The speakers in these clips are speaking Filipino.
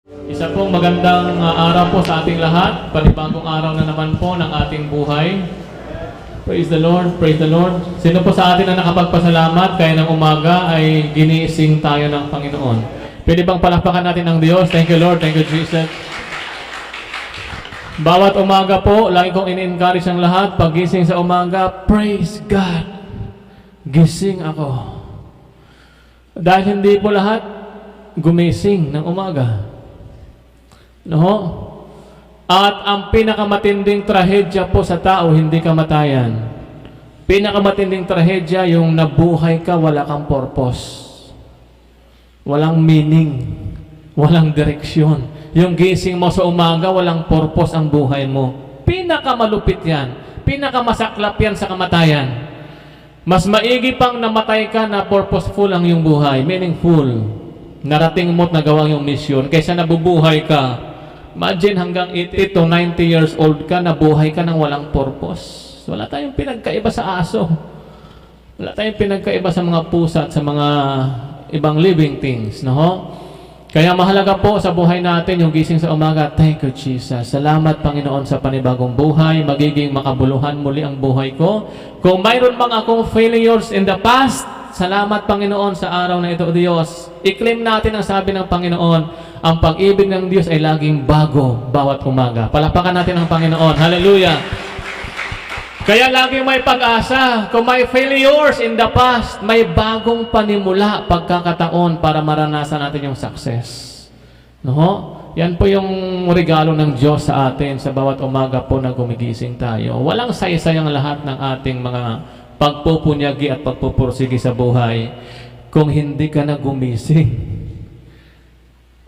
Isa pong magandang araw po sa ating lahat. Panibagong araw na naman po ng ating buhay. Praise the Lord, praise the Lord. Sino po sa atin na nakapagpasalamat kaya ng umaga ay ginising tayo ng Panginoon? Pwede bang palakpakan natin ang Diyos? Thank you Lord, thank you Jesus. Bawat umaga po, lagi kong ini-encourage ang lahat, paggising sa umaga, praise God. Gising ako. Dahil hindi po lahat gumising ng umaga. No? At ang pinakamatinding trahedya po sa tao, hindi kamatayan. Pinakamatinding trahedya, yung nabuhay ka, wala kang purpose. Walang meaning. Walang direksyon. Yung gising mo sa umaga, walang purpose ang buhay mo. Pinakamalupit yan. Pinakamasaklap yan sa kamatayan. Mas maigi pang namatay ka na purposeful ang iyong buhay, meaningful. Narating mo't nagawang yung mission, kaysa nabubuhay ka. Imagine hanggang 80 to 90 years old ka, nabuhay ka ng walang purpose. Wala tayong pinagkaiba sa aso. Wala tayong pinagkaiba sa mga pusa at sa mga ibang living things. No? Kaya mahalaga po sa buhay natin yung gising sa umaga. Thank you, Jesus. Salamat, Panginoon, sa panibagong buhay. Magiging makabuluhan muli ang buhay ko. Kung mayroon mang akong failures in the past, salamat, Panginoon, sa araw na ito, O Diyos. I-claim natin ang sabi ng Panginoon. Ang pag-ibig ng Diyos ay laging bago bawat umaga. Palakpakan natin ang Panginoon. Hallelujah! Kaya laging may pag-asa. Kung may failures in the past, may bagong panimula pagkakataon para maranasan natin yung success. No? Yan po yung regalo ng Diyos sa atin sa bawat umaga po na gumigising tayo. Walang saysay ang lahat ng ating mga pagpupunyagi at pagpupursigi sa buhay kung hindi ka na gumising.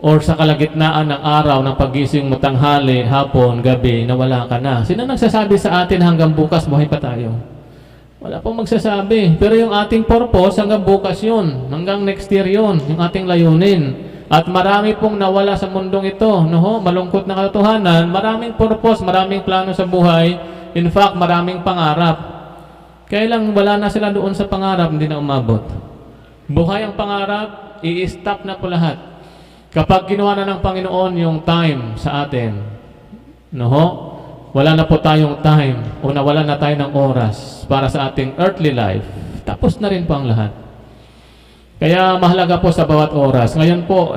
Or sa kalagitnaan ng araw ng pagising mo tanghali, hapon, gabi, na wala ka na. Sino nagsasabi sa atin hanggang bukas buhay pa tayo? Wala pong magsasabi. Pero yung ating purpose hanggang bukas yun. Hanggang next year yun. Yung ating layunin. At marami pong nawala sa mundong ito. No? Malungkot na katotohanan. Maraming purpose, maraming plano sa buhay. In fact, maraming pangarap. Kaya lang wala na sila doon sa pangarap, hindi na umabot. Buhay ang pangarap, i-stop na po lahat. Kapag ginawa na ng Panginoon yung time sa atin, no? Wala na po tayong time o nawala na tayo ng oras para sa ating earthly life, tapos na rin po ang lahat. Kaya mahalaga po sa bawat oras. Ngayon po,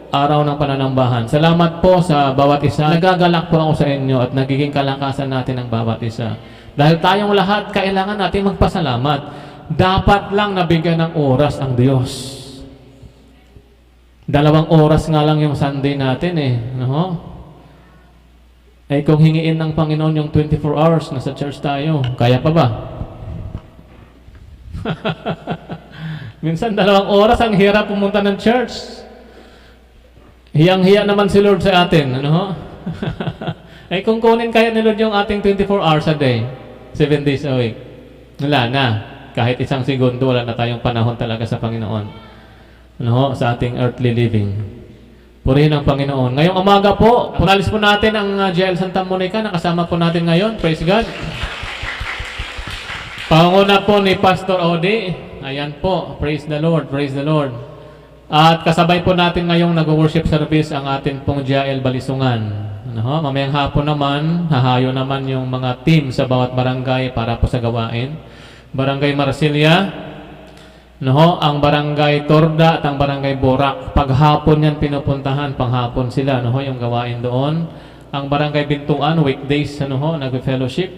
araw ng pananambahan. Salamat po sa bawat isa. Nagagalak po ako sa inyo at nagiging kalakasan natin ang bawat isa. Dahil tayong lahat, kailangan natin magpasalamat. Dapat lang nabigyan ng oras ang Diyos. 2 oras nga lang yung Sunday natin eh. No? Eh kung hingiin ng Panginoon yung 24 hours, nasa church tayo, kaya pa ba? Minsan 2 oras, ang hirap pumunta ng church. Hiyang-hiya naman si Lord sa atin. Ano? Eh kung kunin kaya ni Lord yung ating 24 hours a day, 7 days a week, wala na. Kahit isang segundo, wala na tayong panahon talaga sa Panginoon. No, sa ating earthly living. Purihin ang Panginoon. Ngayong umaga po, punalis po natin ang JL Santa Monica. Nakasama po natin ngayon. Praise God. Panguna po ni Pastor Odi. Ayan po. Praise the Lord. Praise the Lord. At kasabay po natin ngayong nag-worship service ang atin pong JL Balisungan. No, mamayang hapon naman, hahayo naman yung mga team sa bawat barangay para po sa gawain. Barangay Marsilia, no, ang barangay Torda at ang barangay Borak. Paghapon yan pinupuntahan, panghapon sila, no, yung gawain doon. Ang barangay Bintuan, weekdays, ano, nag-fellowship.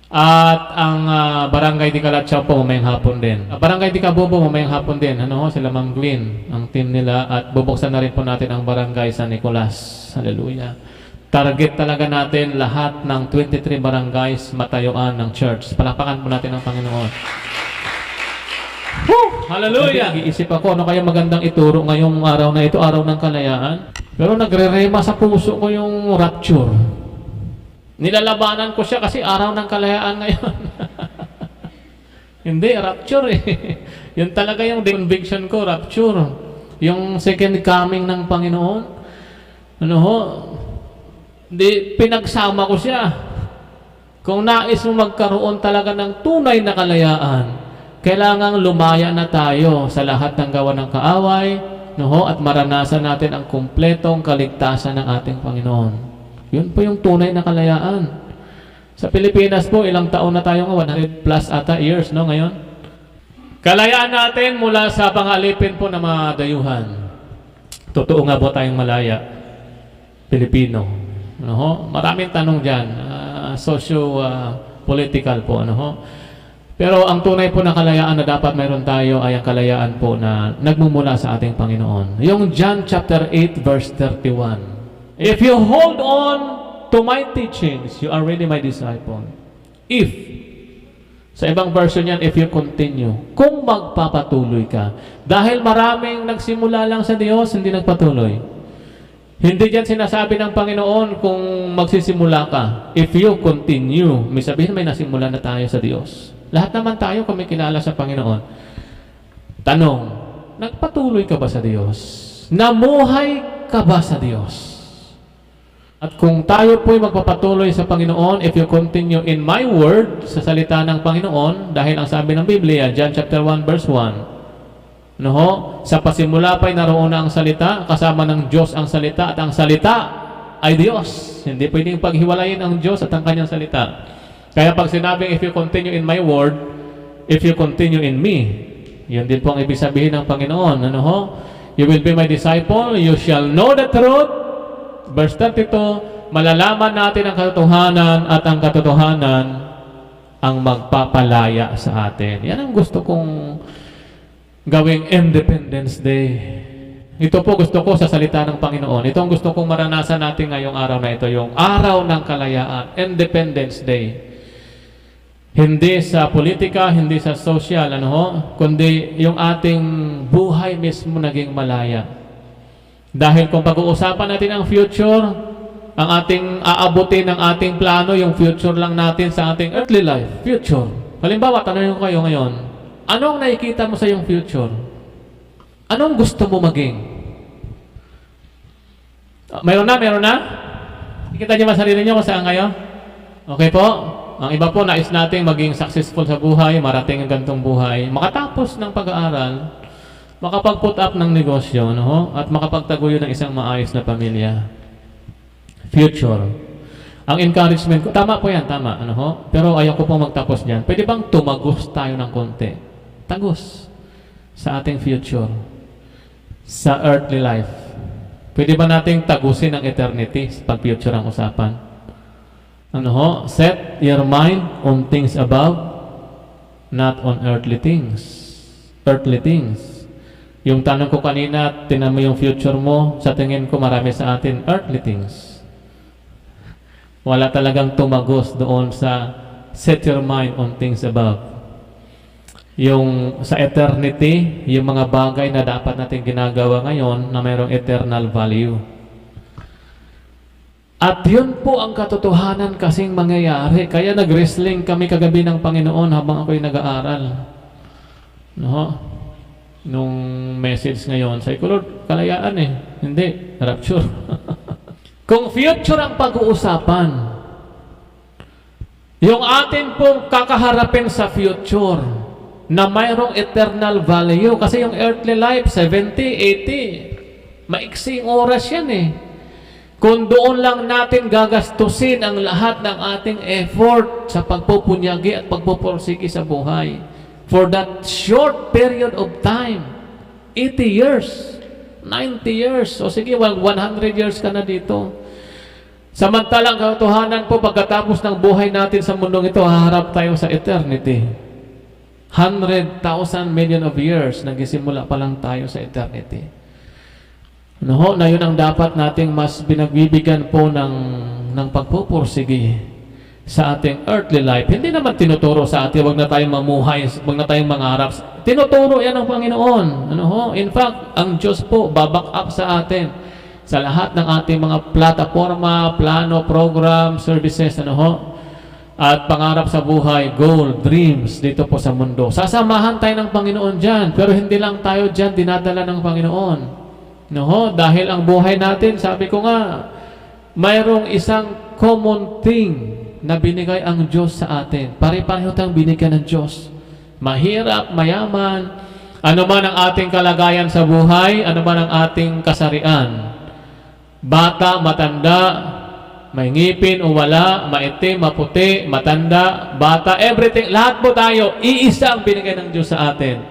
At ang barangay Di Calatsaw po, mamayang hapon din. Barangay Di Cabobo, mamayang hapon din, ano, sila Ma'am Glenn, ang team nila. At bubuksan na rin po natin ang barangay San Nicolas. Hallelujah. Target talaga natin lahat ng 23 barangays matayuan ng church. Palakpakan po natin ang Panginoon. Woo! Hallelujah! Nag-iisip ako, ano kaya magandang ituro ngayong araw na ito, araw ng kalayaan. Pero nagre-rema sa puso ko yung rapture. Nilalabanan ko siya kasi araw ng kalayaan ngayon. Hindi, rapture eh. Yun talaga yung conviction ko, rapture. Yung second coming ng Panginoon. Ano ho? Di, pinagsama ko siya. Kung nais mo magkaroon talaga ng tunay na kalayaan, kailangang lumaya na tayo sa lahat ng gawa ng kaaway, no, at maranasan natin ang kumpletong kaligtasan ng ating Panginoon. Yun po yung tunay na kalayaan. Sa Pilipinas po, ilang taon na tayo nga, 100 plus ata years, no, ngayon? Kalayaan natin mula sa pangalipin po ng mga dayuhan. Totoo nga po tayong malaya, Pilipino. Ano ho? Maraming tanong dyan, socio-political po, ano ho? Pero ang tunay po na kalayaan na dapat mayroon tayo ay ang kalayaan po na nagmumula sa ating Panginoon. Yung John chapter 8 verse 31. If you hold on to my teachings, you are really my disciple. If, sa ibang version yan, if you continue, kung magpapatuloy ka. Dahil maraming nagsimula lang sa Diyos, hindi nagpatuloy. Hindi dyan sinasabi ng Panginoon kung magsisimula ka. If you continue, may sabihin may nasimula na tayo sa Diyos. Lahat naman tayo kung may kilala sa Panginoon. Tanong, nagpatuloy ka ba sa Diyos? Namuhay ka ba sa Diyos? At kung tayo po'y magpapatuloy sa Panginoon, if you continue in my word, sa salita ng Panginoon, dahil ang sabi ng Biblia, John chapter 1 verse 1, no, sa pasimula pa'y naroon na ang salita, kasama ng Diyos ang salita, at ang salita ay Diyos. Hindi pwedeng paghiwalayin ang Diyos at ang kanyang salita. Kaya pag sinabing, if you continue in my word, if you continue in me, yun din po ang ibig sabihin ng Panginoon. Ano ho? You will be my disciple, you shall know the truth. Verse 32, malalaman natin ang katotohanan at ang katotohanan ang magpapalaya sa atin. Yan ang gusto kong gawing Independence Day. Ito po gusto ko sa salita ng Panginoon. Ito ang gusto kong maranasan natin ngayong araw na ito, yung araw ng kalayaan, Independence Day. Hindi sa politika, hindi sa social, ano ho, kundi yung ating buhay mismo naging malaya. Dahil kung pag-uusapan natin ang future, ang ating aabutin ng ating plano, yung future lang natin sa ating earthly life, future. Halimbawa, tanongin ko kayo ngayon, anong nakikita mo sa yung future? Anong gusto mo maging? Mayroon na? Ikita niyo ba sarili niyo kung saan kayo? Okay po? Ang iba po, nais natin maging successful sa buhay, marating ang gantong buhay, makatapos ng pag-aaral, makapag-put up ng negosyo, no? At makapagtaguyo ng isang maayos na pamilya. Future. Ang encouragement ko, tama po yan, tama. Ano ho? Pero ayaw ko pong magtapos dyan. Pwede bang tumagos tayo ng konti? Tagos sa ating future. Sa earthly life. Pwede ba nating tagusin ang eternity pag future ang usapan? Ano ho? Set your mind on things above, not on earthly things. Earthly things. Yung tanong ko kanina, tinan mo yung future mo, sa tingin ko marami sa atin, earthly things. Wala talagang tumagos doon sa set your mind on things above. Yung sa eternity, yung mga bagay na dapat natin ginagawa ngayon na mayroong eternal value. At yun po ang katotohanan kasing mangyayari. Kaya nag-wrestling kami kagabi ng Panginoon habang ako'y nag-aaral. No? Nung message ngayon, sabi ko, Lord, kalayaan eh. Hindi, rapture. Kung future ang pag-uusapan, yung atin pong kakaharapin sa future na mayroong eternal value. Kasi yung earthly life, 70, 80, maiksing oras yan eh. Kung doon lang natin gagastusin ang lahat ng ating effort sa pagpupunyagi at pagpupursigi sa buhay for that short period of time, 80 years, 90 years, o sige, 100 years ka na dito. Samantalang katotohanan po, pagkatapos ng buhay natin sa mundong ito, haharap tayo sa eternity. 100,000 million of years, nagsisimula pa lang tayo sa eternity. No, na yun ang dapat nating mas binagbibigyan po ng pagpupursige sa ating earthly life. Hindi naman tinuturo sa atin, wag na tayong mamuhay, wag na tayong mangarap. Tinuturo yan ng Panginoon. Ano ho? In fact, ang Diyos po baback up sa atin sa lahat ng ating mga plataforma, plano, program, services, ano ho? At pangarap sa buhay, goal, dreams dito po sa mundo. Sasamahan tayo ng Panginoon dyan, pero hindi lang tayo dyan dinadala ng Panginoon. No, dahil ang buhay natin, sabi ko nga, mayroong isang common thing na binigay ang Diyos sa atin. Pare-pareho tayong binigyan ng Diyos. Mahirap, mayaman, Ano man ang ating kalagayan sa buhay, ano man ang ating kasarian, bata, matanda, may ngipin o wala, maitim, maputi, matanda, bata, everything, lahat po tayo, iisa ang binigay ng Diyos sa atin.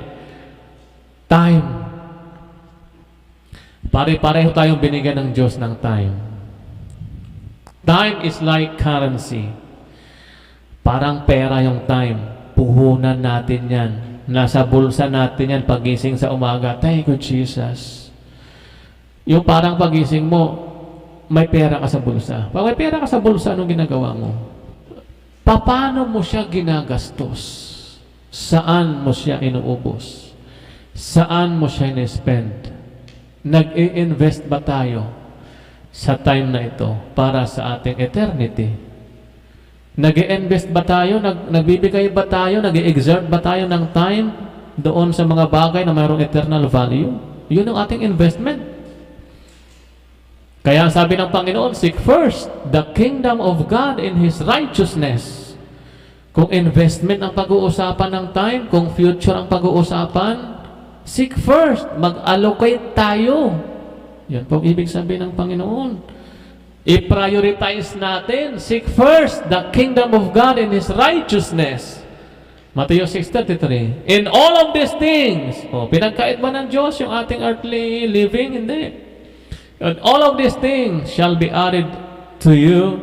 Time. Pare-pareho tayong binigyan ng Diyos ng time. Time is like currency. Parang pera yung time. Puhunan natin yan. Nasa bulsa natin yan pagising sa umaga. Thank you, Jesus. Yung parang pagising mo, may pera ka sa bulsa. Pag may pera ka sa bulsa, anong ginagawa mo? Paano mo siya ginagastos? Saan mo siya inuubos? Saan mo siya in-spend? Nag-i-invest ba tayo sa time na ito para sa ating eternity? Nag-i-invest ba tayo? Nagbibigay ba tayo? Nag-i-exert ba tayo ng time doon sa mga bagay na mayroong eternal value? Yun ang ating investment. Kaya sabi ng Panginoon, seek first the kingdom of God in His righteousness. Kung investment ang pag-uusapan ng time, kung future ang pag-uusapan, seek first, mag-allocate tayo. Yan po ibig sabihin ng Panginoon. I-prioritize natin, seek first the kingdom of God and His righteousness. Matthew 6:33. In all of these things, pinagkait ba ng Diyos yung ating earthly living? Hindi. And all of these things shall be added to you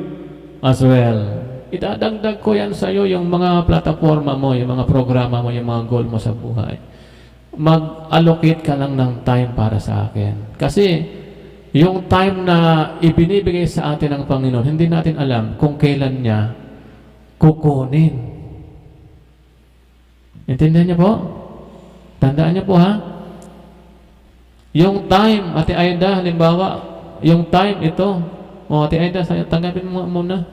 as well. Idadagdag ko yan sa iyo, yung mga plataforma mo, yung mga programa mo, yung mga goal mo sa buhay. Mag-allocate ka lang ng time para sa akin. Kasi, yung time na ibinibigay sa atin ng Panginoon, hindi natin alam kung kailan niya kukunin. Intindihan niyo po? Tandaan niyo po ha? Yung time, Ate Aida, halimbawa, yung time ito, Ate Aida, tanggapin mo muna.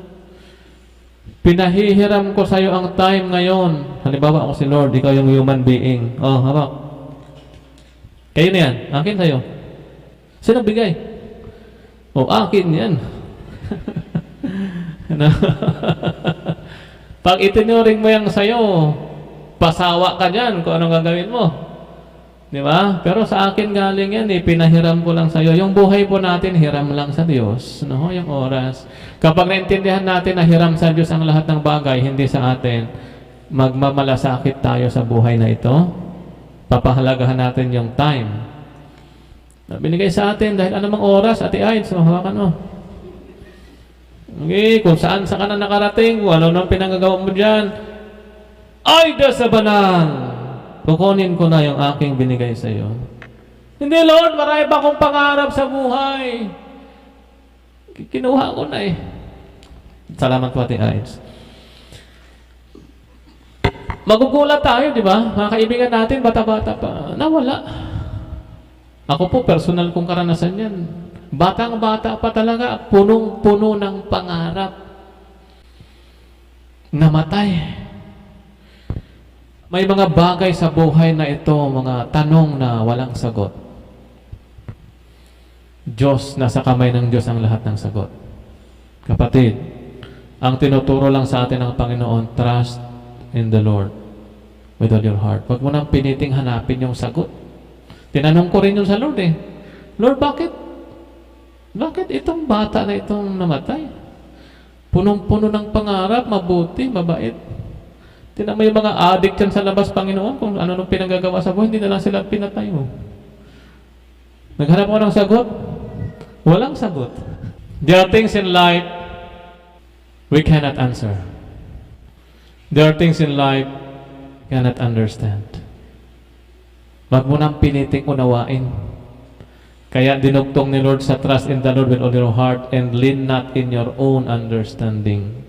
Pinahihiram ko sa iyo ang time ngayon. Halimbawa, ako si Lord, ikaw yung human being. Hawak. Kayo na yan, akin sa'yo. Sino bigay? Akin yan. Pag itinuring mo yan sa'yo, pasawa ka dyan kung anong gagawin mo. Di ba? Pero sa akin galing yan, pinahiram ko lang sa'yo. Yung buhay po natin, hiram lang sa Diyos. No? Yung oras. Kapag naintindihan natin na hiram sa Diyos ang lahat ng bagay, hindi sa atin, magmamalasakit tayo sa buhay na ito. Papahalagahan natin yung time na binigay sa atin dahil anumang oras, Ate Aid, so hawakan mo. Okay, kung saan ka na nakarating, kung ano nang pinanggagawa mo dyan, Aida sa banal, kukunin ko na yung aking binigay sa iyo. Hindi, Lord, marami pa akong pangarap sa buhay. Kinuha ko na eh. Salamat po, Ate Aid. Magugulat tayo, di ba? Mga kaibigan natin, bata-bata pa, nawala. Ako po, personal kong karanasan yan. Batang-bata pa talaga, punong-puno ng pangarap. Namatay. May mga bagay sa buhay na ito, mga tanong na walang sagot. Diyos, nasa kamay ng Diyos ang lahat ng sagot. Kapatid, ang tinuturo lang sa atin ng Panginoon, trust in the Lord with all your heart. Huwag mo nang piniting hanapin yung sagot. Tinanong ko rin yun sa Lord Lord, bakit? Bakit itong bata na itong namatay? Punong-puno ng pangarap, mabuti, mabait. Tinan mo yung mga addict yan sa labas, Panginoon, kung ano nung pinagagawa sa buhay, hindi na lang sila pinatay mo. Naghanap ko ng sagot? Walang sagot. There are things in life we cannot answer. There are things in life we cannot understand. Wag mo nang piniting unawain. Kaya dinugtong ni Lord sa trust in the Lord with all your heart and lean not in your own understanding.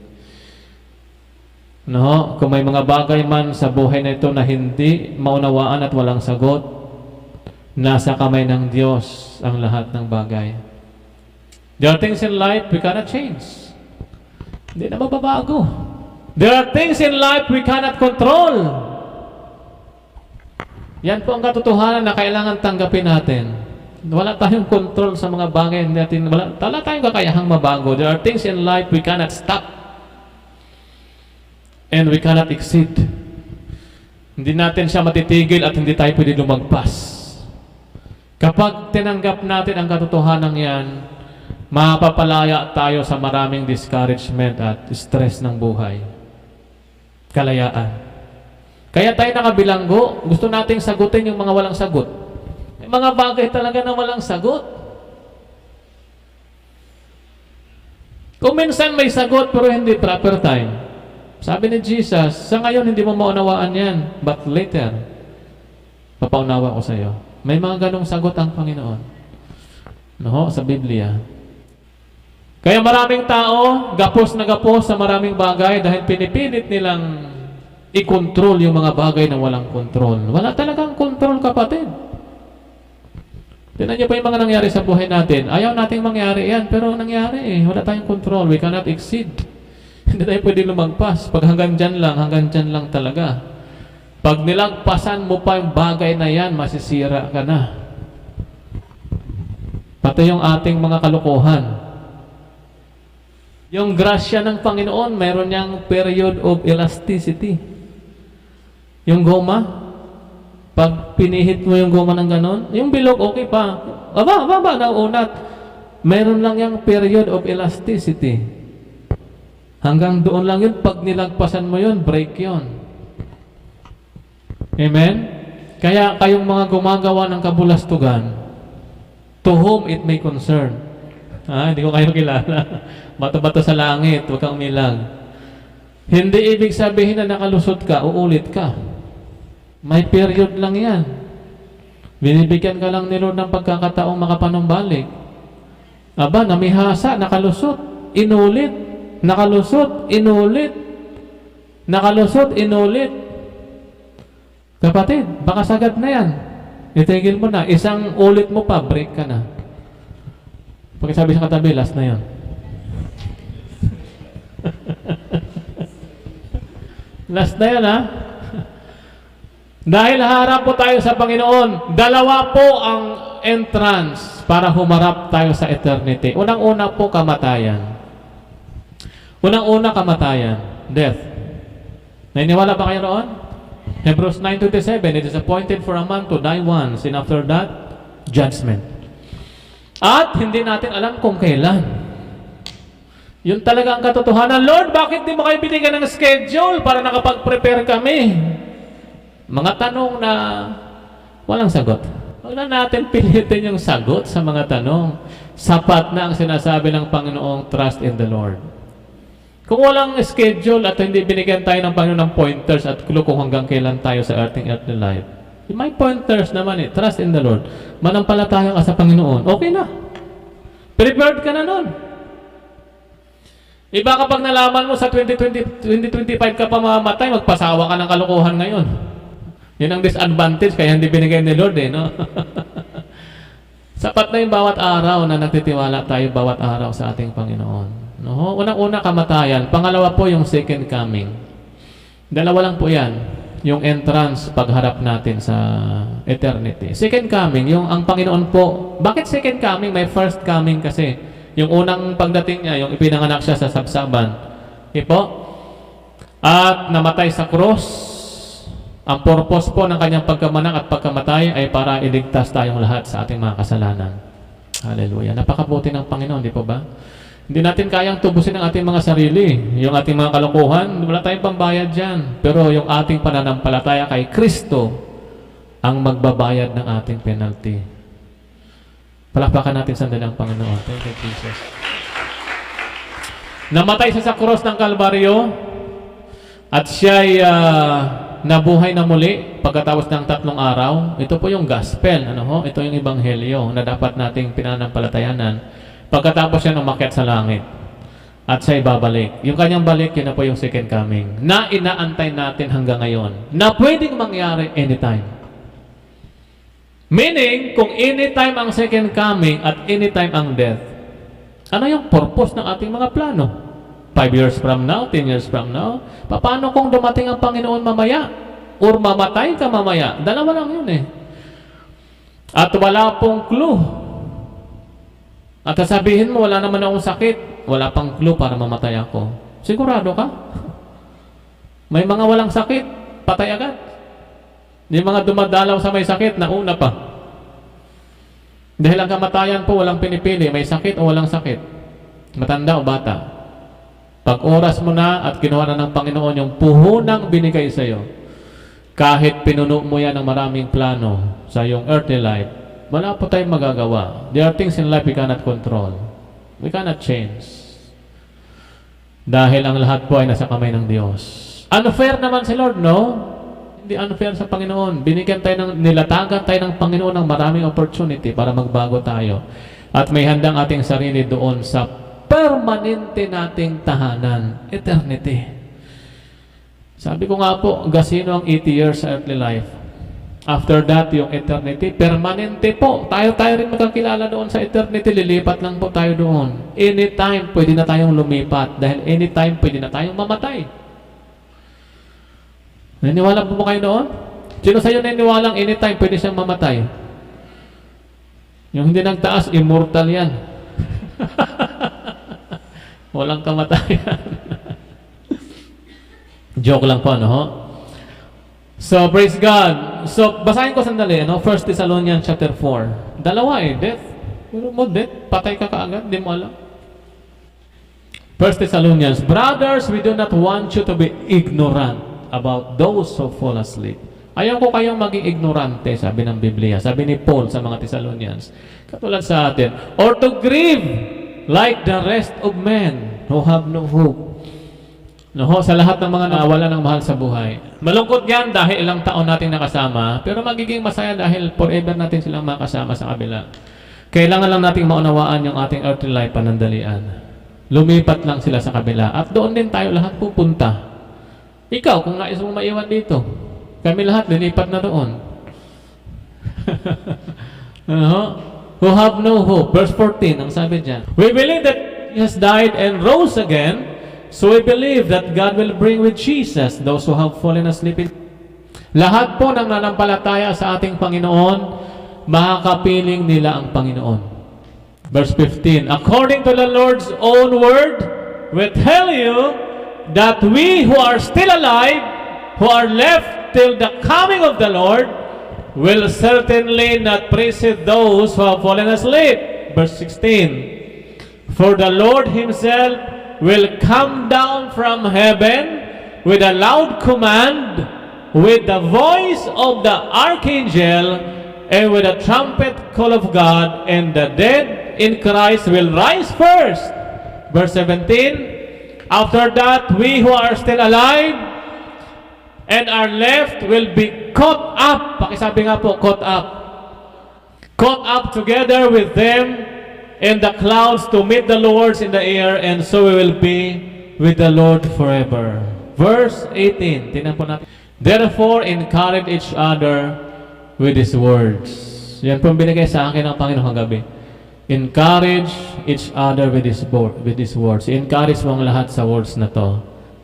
No, kung may mga bagay man sa buhay na ito na hindi maunawaan at walang sagot, nasa kamay ng Diyos ang lahat ng bagay. There are things in life we cannot change. Hindi na mababago. There are things in life we cannot control. Yan po ang katotohanan na kailangan tanggapin natin. Wala tayong control sa mga bagay natin. Wala tayong kakayahang mabago. There are things in life we cannot stop. And we cannot exceed. Hindi natin siya matitigil at hindi tayo pwede lumagpas. Kapag tinanggap natin ang katotohanan yan, mapapalaya tayo sa maraming discouragement at stress ng buhay. Kalayaan. Kaya tayo nakabilanggo, gusto nating sagutin yung mga walang sagot. May mga bagay talaga na walang sagot. Kung minsan may sagot pero hindi proper time. Sabi ni Jesus, sa ngayon hindi mo maunawaan yan, but later, papaunawa ko sa iyo. May mga ganong sagot ang Panginoon. No, sa Biblia. Kaya maraming tao, gapos na gapos sa maraming bagay dahil pinipilit nilang i-control yung mga bagay na walang control. Wala talagang control, kapatid. Tignan niyo po yung mga nangyari sa buhay natin. Ayaw nating mangyari yan, pero nangyari eh. Wala tayong control. We cannot exceed. Hindi tayo pwede lumagpas. Pag hanggang dyan lang talaga. Pag nilagpasan mo pa yung bagay na yan, masisira ka na. Pati yung ating mga kalokohan. Yung grasya ng Panginoon, meron niyang period of elasticity. Yung goma, pag pinihit mo yung goma ng ganon, yung bilog, okay pa. Naunat. Meron lang yung period of elasticity. Hanggang doon lang yun. Pag nilagpasan mo yun, break yun. Amen? Kaya kayong mga gumagawa ng kabulastugan, to whom it may concern. Hindi ko kayo kilala. Bato-bato sa langit, huwag kang umilag. Hindi ibig sabihin na nakalusot ka, uulit ka. May period lang yan. Binibigyan ka lang ni Lord ng pagkakataong makapanumbalik. Namihasa, nakalusot, inulit. Nakalusot, inulit. Nakalusot, inulit. Kapatid, baka sagad na yan. Itigil mo na. Isang ulit mo pa, break ka na. Pagkasabi sa katabi, last na yan. Last na yan, ha? Dahil harap po tayo sa Panginoon, dalawa po ang entrance para humarap tayo sa eternity. Unang-una po, kamatayan. Unang-una, kamatayan. Death. Naniniwala ba kayo roon? Hebrews 9:27, it is appointed for a man to die once, and after that, judgment. At hindi natin alam kung kailan. Yun talaga ang katotohanan. Lord, bakit di mo kayo binigyan ng schedule para nakapag-prepare kami? Mga tanong na walang sagot. Huwag na natin pilitin yung sagot sa mga tanong. Sapat na ang sinasabi ng Panginoong trust in the Lord. Kung walang schedule at hindi binigyan tayo ng Panginoon ng pointers at clue kung hanggang kailan tayo sa earthly life, may pointers naman eh. Trust in the Lord. Manampalataya ka sa Panginoon. Okay na. Prepared ka na nun. Iba kapag nalaman mo sa 2025 ka pa mamamatay, magpasawa ka ng kalokohan ngayon. Yun ang disadvantage, kaya hindi binigay ni Lord eh, no? Sapat na yung bawat araw na nagtitiwala tayo bawat araw sa ating Panginoon. No? Unang-una, kamatayan. Pangalawa po, yung second coming. Dalawa lang po yan. Yung entrance, pagharap natin sa eternity. Second coming, yung ang Panginoon po. Bakit second coming? May first coming kasi. Yung unang pagdating niya, yung ipinanganak siya sa sabsaban. Okay po? At namatay sa cross. Ang purpose po ng kanyang pagkamanak at pagkamatay ay para iligtas tayong lahat sa ating mga kasalanan. Hallelujah. Napakabuti ng Panginoon, di po ba? Hindi natin kayang tubusin ang ating mga sarili. Yung ating mga kalokohan, wala tayong pambayad dyan. Pero yung ating pananampalataya kay Kristo ang magbabayad ng ating penalty. Palakpakan natin sandali ang Panginoon. Thank you, Jesus. Namatay siya sa cross ng Kalbaryo at siya'y nabuhay na muli pagkatapos ng 3 araw. Ito po yung gospel. Ito yung ebanghelyo na dapat nating pinanampalatayanan. Pagkatapos siya umakyat sa langit at siya ibabalik. Yung kanyang balik, yun na po yung second coming na inaantay natin hanggang ngayon na pwedeng mangyari anytime. Meaning, kung anytime ang second coming at anytime ang death, ano yung purpose ng ating mga plano? 5 years from now, 10 years from now? Paano kung dumating ang Panginoon mamaya? Or mamatay ka mamaya? Dalawa lang yun eh. At wala pong clue. At sasabihin mo, wala naman akong sakit. Wala pang clue para mamatay ako. Sigurado ka? May mga walang sakit, patay agad. Yung mga dumadalaw sa may sakit, nauna pa. Dahil ang kamatayan po, walang pinipili, may sakit o walang sakit, matanda o bata. Pag oras mo na at kinuha na ng Panginoon yung puhunang binigay sa iyo, kahit pinuno mo yan ng maraming plano sa iyong earthly life, wala po tayong magagawa. There are things in life we cannot control. We cannot change. Dahil ang lahat po ay nasa kamay ng Diyos. Unfair naman si Lord, no? Hindi unfair sa Panginoon. Nilatagan tayo ng Panginoon ng maraming opportunity para magbago tayo. At may handang ating sarili doon sa permanente nating tahanan, eternity. Sabi ko nga po, gasino ang 80 years sa earthly life. After that, yung eternity, permanente po. Tayo rin magkakilala doon sa eternity, lilipat lang po tayo doon. Anytime, pwede na tayong lumipat. Dahil anytime, pwede na tayong mamatay. Naniniwala po kayo doon? Sino sa iyo naniniwalang anytime, pwede siyang mamatay? Yung hindi nagtaas, immortal yan. Walang kamatayan. Joke lang po, no? So, praise God. So, basahin ko sandali, no? 1 Thessalonians chapter 4. Dalawa death. Pero mo, death. Patay ka kaagad, di mo alam. 1 Thessalonians, brothers, we do not want you to be ignorant about those who fall asleep. Ayaw ko kayong maging ignorante, sabi ng Biblia. Sabi ni Paul sa mga Thessalonians. Katulad sa atin. Or to grieve like the rest of men who have no hope. No, sa lahat ng mga nawala ng mahal sa buhay. Malungkot yan dahil ilang taon nating nakasama, pero magiging masaya dahil forever natin silang makasama sa kabila. Kailangan lang nating maunawaan yung ating earthly life panandalian. Lumipat lang sila sa kabila at doon din tayo lahat pupunta. Ikaw, kung nais mong maiwan dito, kami lahat lilipat na doon. Who have no hope. Verse 14, ang sabi dyan. We believe that He has died and rose again. So we believe that God will bring with Jesus those who have fallen asleep in. Lahat po ng nanampalataya sa ating Panginoon, makakapiling nila ang Panginoon. Verse 15, according to the Lord's own word, we tell you that we who are still alive, who are left till the coming of the Lord, will certainly not precede those who have fallen asleep. Verse 16, for the Lord Himself will come down from heaven with a loud command, with the voice of the archangel, and with a trumpet call of God, and the dead in Christ will rise first. Verse 17, after that, we who are still alive and are left will be caught up. Pakisabi nga po, caught up. Caught up together with them in the clouds to meet the Lord in the air, and so we will be with the Lord forever. Verse 18, tingnan po natin. Therefore, encourage each other with His words. Yan po binigay sa akin ng Panginoon kagabi. Encourage each other with His words. Encourage mo ang lahat sa words na to.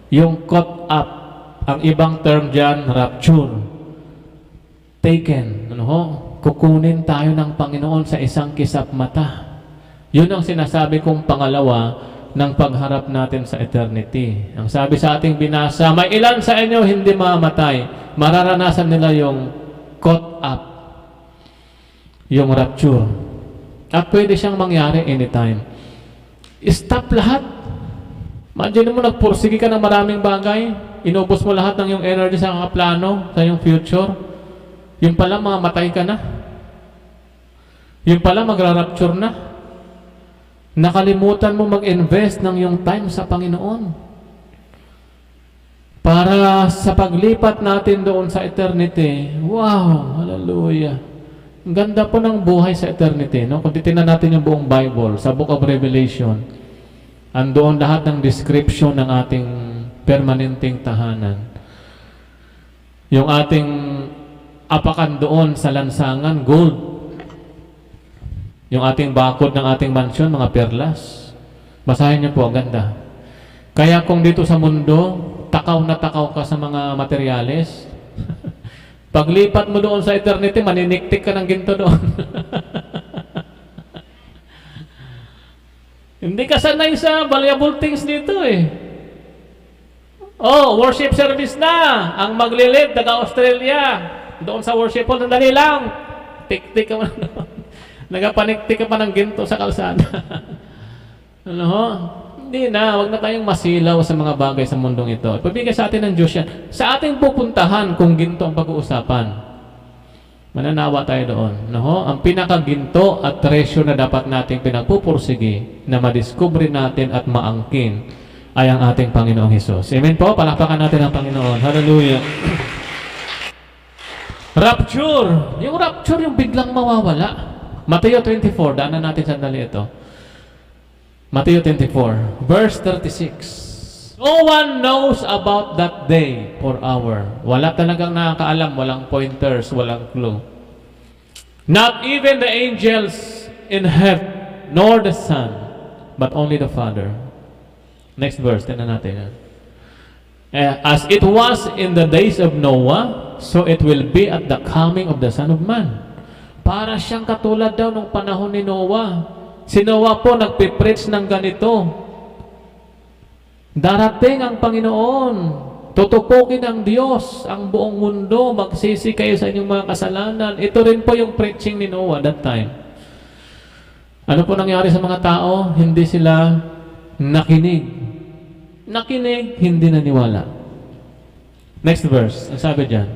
Yung caught up, ang ibang term dyan, rapture. Taken. Kukunin tayo ng Panginoon sa isang kisap mata. Yun ang sinasabi kong pangalawa ng pagharap natin sa eternity. Ang sabi sa ating binasa, may ilan sa inyo hindi mamatay. Mararanasan nila yung caught up, yung rapture. At pwede siyang mangyari anytime. Stop lahat. Imagine mo, nagpursige ka ng maraming bagay. Inubos mo lahat ng yung energy sa kakaplano, sa yung future. Yung pala, mamatay ka na. Yung pala, magra-rapture na. Nakalimutan mo mag-invest ng iyong time sa Panginoon para sa paglipat natin doon sa eternity. Wow! Hallelujah! Ang ganda po ng buhay sa eternity, no? Kung titingnan natin yung buong Bible, sa Book of Revelation, andoon lahat ng description ng ating permanenteng tahanan. Yung ating apakan doon sa lansangan, gold. Yung ating bakod ng ating mansyon, mga perlas. Basahin niyo po, ang ganda. Kaya kung dito sa mundo, takaw na takaw ka sa mga materyales, paglipat mo doon sa eternity, maniniktik ka ng ginto doon. Hindi ka sanay sa valuable things dito eh. Oh, worship service na. Ang maglilid, taga Australia. Doon sa worship hall, sandali lang. Tik-tik ka man. Nagapaniktik ka pa ng ginto sa kalsada. Ano ho? Hindi na, wag na tayong masilaw sa mga bagay sa mundong ito. Pabigay sa atin ng Diyos yan. Sa ating pupuntahan kung ginto ang pag-uusapan. Mananawa tayo doon. No? Ang pinakaginto at treasure na dapat nating pinagpupursige na madiskubre natin at maangkin ay ang ating Panginoong Hesus. Amen po? Palakpakan natin ang Panginoon. Hallelujah. Rapture. Yung rapture yung biglang mawawala. Mateo 24. Daanan natin sandali ito. Mateo 24. Verse 36. No one knows about that day or hour. Wala talagang nakakaalam. Walang pointers. Walang clue. Not even the angels in heaven, nor the Son, but only the Father. Next verse, tingnan natin. As it was in the days of Noah, so it will be at the coming of the Son of Man. Para siyang katulad daw nung panahon ni Noah. Si Noah po nagpipreach ng ganito. Darating ang Panginoon. Tutupukin ng Diyos ang buong mundo. Magsisi kayo sa inyong mga kasalanan. Ito rin po yung preaching ni Noah that time. Ano po nangyari sa mga tao? Hindi sila nakinig. Nakinig, hindi naniwala. Next verse, ang sabi dyan.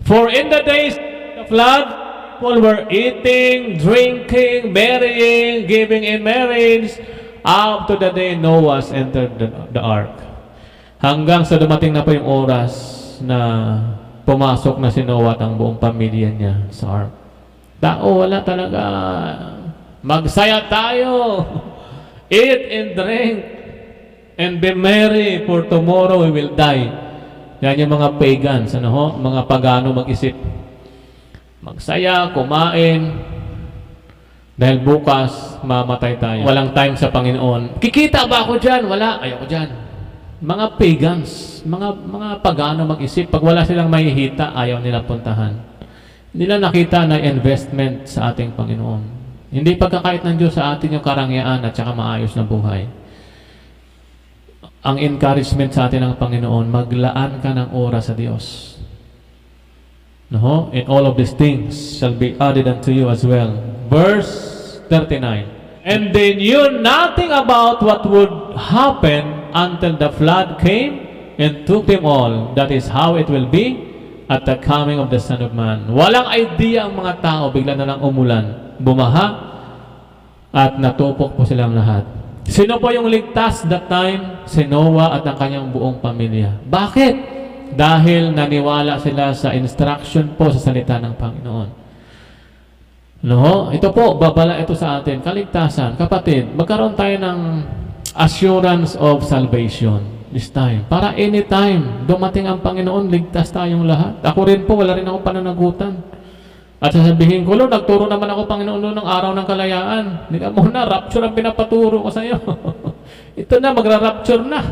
For in the days of the flood, people were eating, drinking, marrying, giving in marriage, up to the day Noah entered the ark. Hanggang sa dumating na po yung oras na pumasok na si Noah at ang buong pamilya niya sa ark. Tao, wala talaga. Magsaya tayo. Eat and drink. And be merry, for tomorrow we will die. Yan yung mga pagans, ano ho? Mga pagano mag-isip. Magsaya, kumain, dahil bukas, mamatay tayo. Walang time sa Panginoon. Kikita ba ako dyan? Wala. Ayoko dyan. Mga pagans, mga pagano mag-isip. Pag wala silang mahihita, ayaw nila puntahan. Hindi nila nakita na investment sa ating Panginoon. Hindi pagkakait ng Diyos sa atin yung karangyaan at saka maayos na buhay. Ang encouragement sa atin ng Panginoon, maglaan ka ng oras sa Diyos. No? And all of these things shall be added unto you as well. Verse 39. And they knew nothing about what would happen until the flood came and took them all. That is how it will be at the coming of the Son of Man. Walang idea ang mga tao, bigla na lang umulan, bumaha, at natupok po silang lahat. Sino po yung ligtas that time? Si Noah at ang kanyang buong pamilya. Bakit? Dahil naniwala sila sa instruction po sa salita ng Panginoon. No? Ito po, babala ito sa atin. Kaligtasan. Kapatid, magkaroon tayo ng assurance of salvation this time. Para anytime dumating ang Panginoon, ligtas tayong lahat. Ako rin po, wala rin ako pananagutan. At sasabihin ko, Lord, nagturo naman ako, Panginoon, noong araw ng kalayaan. Hindi ka muna, rapture ang pinapaturo ko sa iyo. Ito na, magra-rapture na.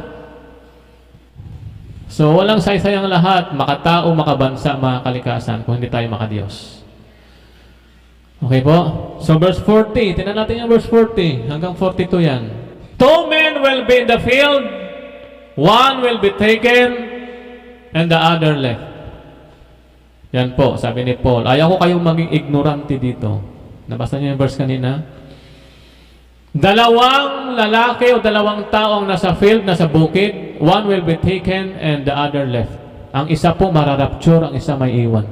So, walang saysayang lahat, makatao, makabansa, makakalikasan, kung hindi tayo makadiyos. Okay po? So, verse 40. Tingnan natin yung verse 40. Hanggang 42 yan. 2 men will be in the field, one will be taken, and the other left. Yan po, sabi ni Paul. Ayaw ko kayong maging ignorante dito. Nabasa niyo yung verse kanina? Dalawang lalaki o dalawang tao ang nasa field, nasa bukid. One will be taken and the other left. Ang isa po mararapture, ang isa may iwan.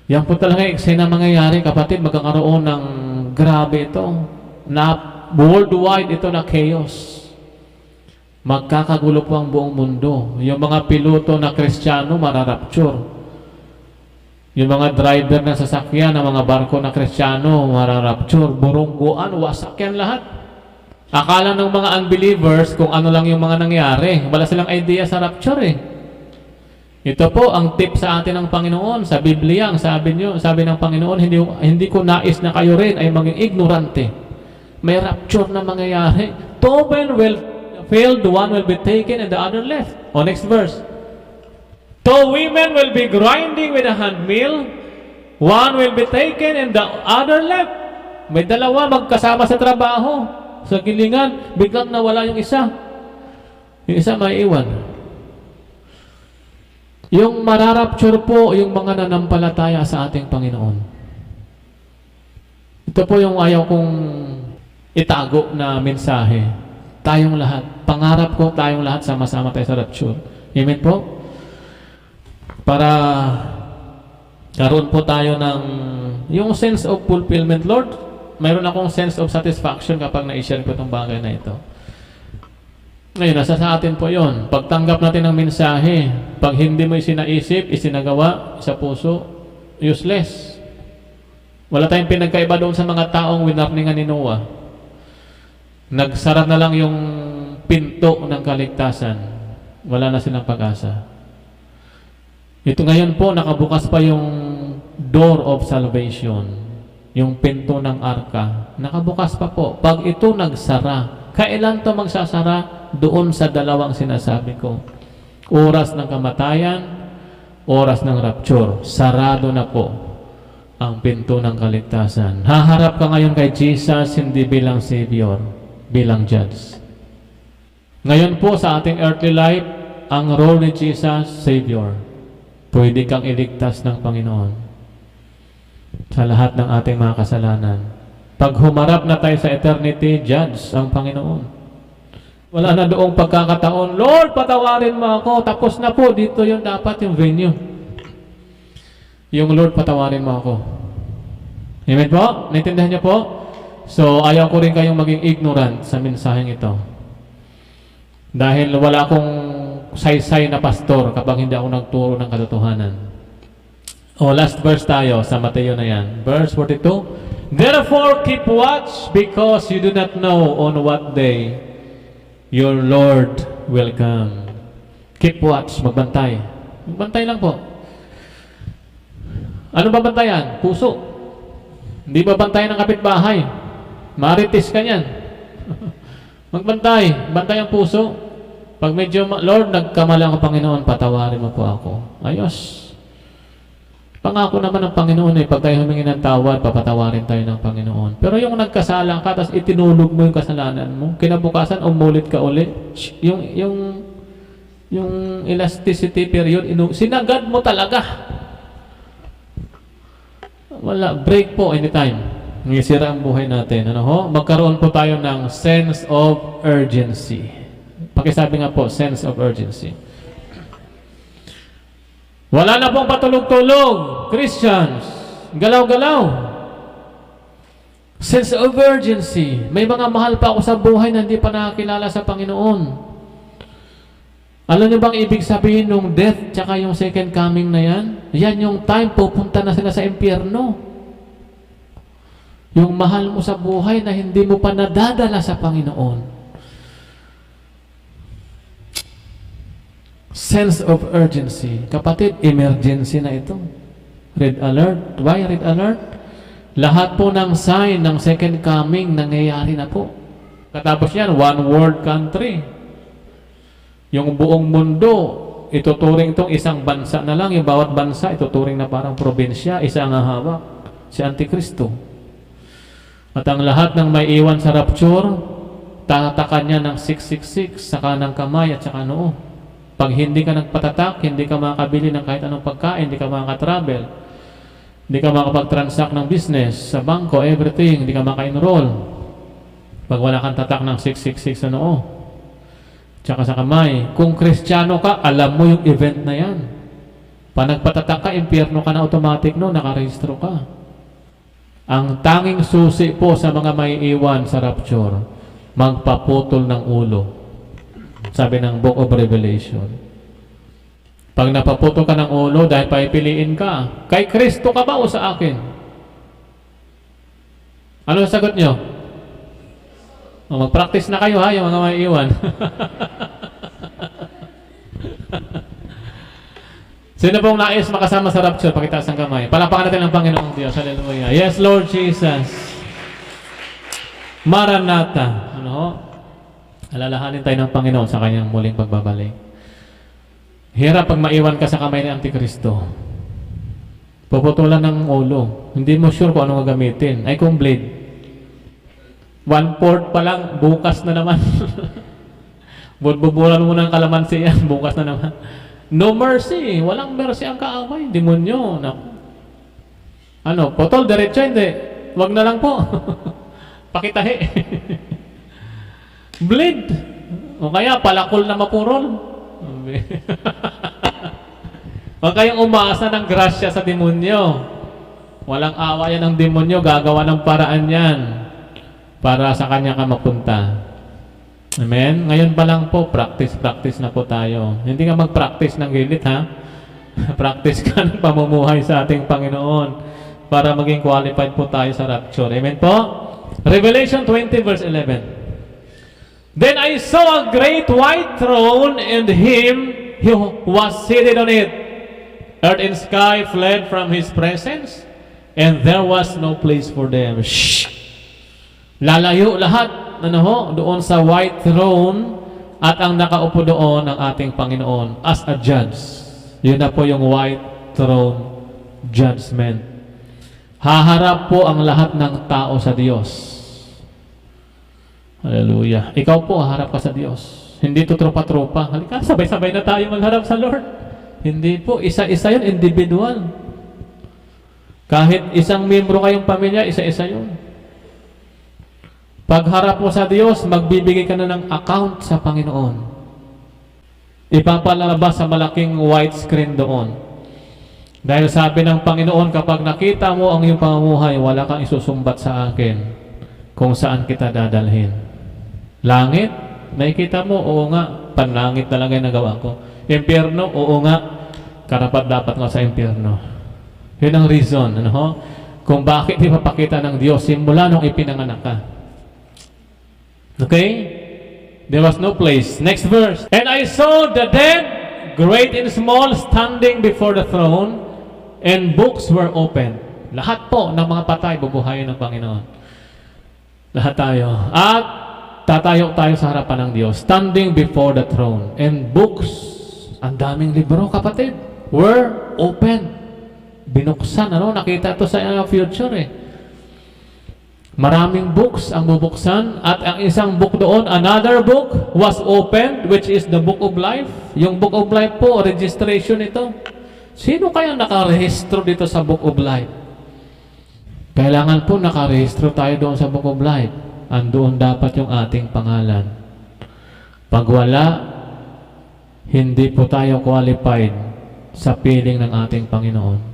Yan po talaga eksena mangyayari, kapatid. Magkakaroon ng grabe ito. Na worldwide ito na chaos. Magkakagulo po ang buong mundo. Yung mga piloto na Kristiyano mararapture. Yung mga driver ng sasakyan, ng mga barko na Kristiyano, mararapture, burungguan, wasak yan lahat. Akala ng mga unbelievers kung ano lang yung mga nangyari. Wala silang idea sa rapture eh. Ito po ang tip sa atin ng Panginoon. Sa Biblia, ang sabi ng Panginoon, hindi ko nais na kayo rin ay maging ignorante. May rapture na mangyayari. 2 men will fail, one will be taken and the other left. O next verse. 2 women will be grinding with a hand mill, one will be taken and the other left. May dalawa magkasama sa trabaho, sa gilingan, biglang nawala yung isa. Yung isa may iwan. Yung mararapture po, yung mga nanampalataya sa ating Panginoon. Ito po yung ayaw kong itago na mensahe. Tayong lahat. Pangarap ko, tayong lahat sama-sama tayo sa rapture. Amen po? Para karoon po tayo ng yung sense of fulfillment. Lord, mayroon akong sense of satisfaction kapag na-share ko itong bagay na ito. Ngayon, nasa sa atin po yon. Pagtanggap natin ng mensahe, pag hindi mo isinaisip, isinagawa sa puso, useless. Wala tayong pinagkaiba doon sa mga taong winarningan ni Noah. Nagsara na lang yung pinto ng kaligtasan. Wala na silang pag-asa. Ito ngayon po, nakabukas pa yung door of salvation. Yung pinto ng arka. Nakabukas pa po. Pag ito nagsara, kailan to magsasara? Doon sa dalawang sinasabi ko. Oras ng kamatayan, oras ng rapture. Sarado na po ang pinto ng kaligtasan. Haharap ka ngayon kay Jesus, hindi bilang Savior, bilang Judge. Ngayon po sa ating earthly life, ang role ni Jesus, Savior. Pwede kang iligtas ng Panginoon sa lahat ng ating mga kasalanan. Pag humarap na tayo sa eternity, Judge ang Panginoon. Wala na doong pagkakataon, Lord, patawarin mo ako. Tapos na po, dito yung dapat yung venue. Yung Lord, patawarin mo ako. Amen po? Naintindihan niyo po? So, ayaw ko rin kayong maging ignorant sa mensaheng ito. Dahil wala akong saysay na pastor kapag hindi ako nagturo ng katotohanan. Last verse tayo sa Mateo na yan. Verse 42. Therefore, keep watch because you do not know on what day your Lord will come. Keep watch, magbantay. Magbantay lang po. Ano babantayan? Puso. Hindi babantayan ng kapitbahay. Marites ka niyan. Magbantay. Bantay ang puso. Pag medyo, Lord, nagkamali ako, Panginoon, patawarin mo po ako. Ayos. Pangako naman ng Panginoon pag tayo humingi ng tawad, papatawarin tayo ng Panginoon. Pero yung nagkasala ka, tapos itinulog mo yung kasalanan mo, kinabukasan, umulit ka ulit. Yung elasticity period, sinagad mo talaga. Wala, break po anytime. Ngisira ang buhay natin. Ano ho? Magkaroon po tayo ng sense of urgency. Pakisabi nga po, sense of urgency. Wala na pong patulog-tulog, Christians. Galaw-galaw. Sense of urgency. May mga mahal pa ako sa buhay na hindi pa nakakilala sa Panginoon. Alam niyo bang ibig sabihin ng death tsaka yung second coming na yan? Yan yung time pupunta na sila sa impyerno. Yung mahal mo sa buhay na hindi mo pa nadadala sa Panginoon. Sense of urgency. Kapatid, emergency na ito. Red alert. Why red alert? Lahat po ng sign ng second coming nangyayari na po. Katapos yan, one world country. Yung buong mundo, ituturing itong isang bansa na lang. Yung bawat bansa, ituturing na parang probinsya. Isa ang hawak. Si Antikristo. At ang lahat ng may iwan sa rapture, tatakan niya ng 666 sa kanang kamay at saka noo. Pag hindi ka nagpatatak, hindi ka makakabili ng kahit anong pagkain, hindi ka makaka-travel, hindi ka makapag-transact ng business sa bangko, everything, hindi ka maka-enroll. Pag wala kang tatak ng 666 sa noo, tsaka sa kamay. Kung Kristiyano ka, alam mo yung event na yan. Pag nagpatatak ka, impyerno ka na automatic no, nakarehistro ka. Ang tanging susi po sa mga may iwan sa rapture, magpaputol ng ulo. Sabi ng Book of Revelation. Pag napaputol ka ng ulo dahil paipiliin ka, kay Kristo ka ba o sa akin? Ano sagot nyo? Mag-practice na kayo ha, yung mga may iwan. Sino pong nais makasama sa rapture? Pakitaas ang kamay. Palapakan natin ang Panginoong Diyos. Hallelujah. Yes, Lord Jesus. Maranatha. Ano ho? Alalahanin tayo ng Panginoon sa kanyang muling pagbabalik. Hirap pag maiwan ka sa kamay ni Antikristo. Puputulan ng ulo. Hindi mo sure kung ano gagamitin. Ay kung blade. 1/4 pa lang, bukas na naman. Bubulan mo ng kalamansi yan, bukas na naman. No mercy. Walang mercy ang kaaway. Demonyo. Naku. Ano, potol, diretso, hindi. Wag na lang po. Pakitahi. Bleed. O kaya, palakol na mapurol. Huwag kayong umaasa ng grasya sa demonyo. Walang awa yan ng demonyo. Gagawa ng paraan yan para sa kanya ka mapunta. Amen? Ngayon pa lang po, practice na po tayo. Hindi ka mag-practice ng gilit, ha? Practice ka ng pamumuhay sa ating Panginoon para maging qualified po tayo sa rapture. Amen po? Revelation 20 verse 11. Then I saw a great white throne and him who was seated on it. Earth and sky fled from his presence, and there was no place for them. Shh! Lalayo lahat doon sa white throne at ang nakaupo doon ang ating Panginoon as a judge. Yun na po yung white throne judgment. Haharap po ang lahat ng tao sa Diyos. Hallelujah. Ikaw po, haharap ka sa Diyos. Hindi to tropa-tropa. Halika, sabay-sabay na tayo magharap sa Lord. Hindi po, isa-isa yun, individual. Kahit isang miyembro kayong pamilya, isa-isa yun. Pagharap mo sa Diyos, magbibigay ka na ng account sa Panginoon. Ipapalabas sa malaking white screen doon. Dahil sabi ng Panginoon, kapag nakita mo ang iyong pamumuhay, wala kang isusumbat sa akin kung saan kita dadalhin. Langit, nakikita mo, oo nga, panlangit talaga yung nagawa ko. Impyerno, oo nga, karapat-dapat nga sa impyerno. Yun ang reason, kung bakit ipapakita ng Diyos simula nung ipinanganak ka. Okay? There was no place. Next verse. And I saw the dead, great and small, standing before the throne, and books were opened. Lahat po ng mga patay, bubuhayin ng Panginoon. Lahat tayo. At tatayo tayo sa harapan ng Diyos, standing before the throne. And books, ang daming libro, kapatid, were open. Binuksan, nakita ito sa future eh. Maraming books ang bubuksan at ang isang book doon, another book was opened, which is the book of life. Yung book of life po, registration ito. Sino kaya nakarehistro dito sa book of life? Kailangan po nakarehistro tayo doon sa book of life. Andoon dapat yung ating pangalan. Pag wala, hindi po tayo qualified sa piling ng ating Panginoon.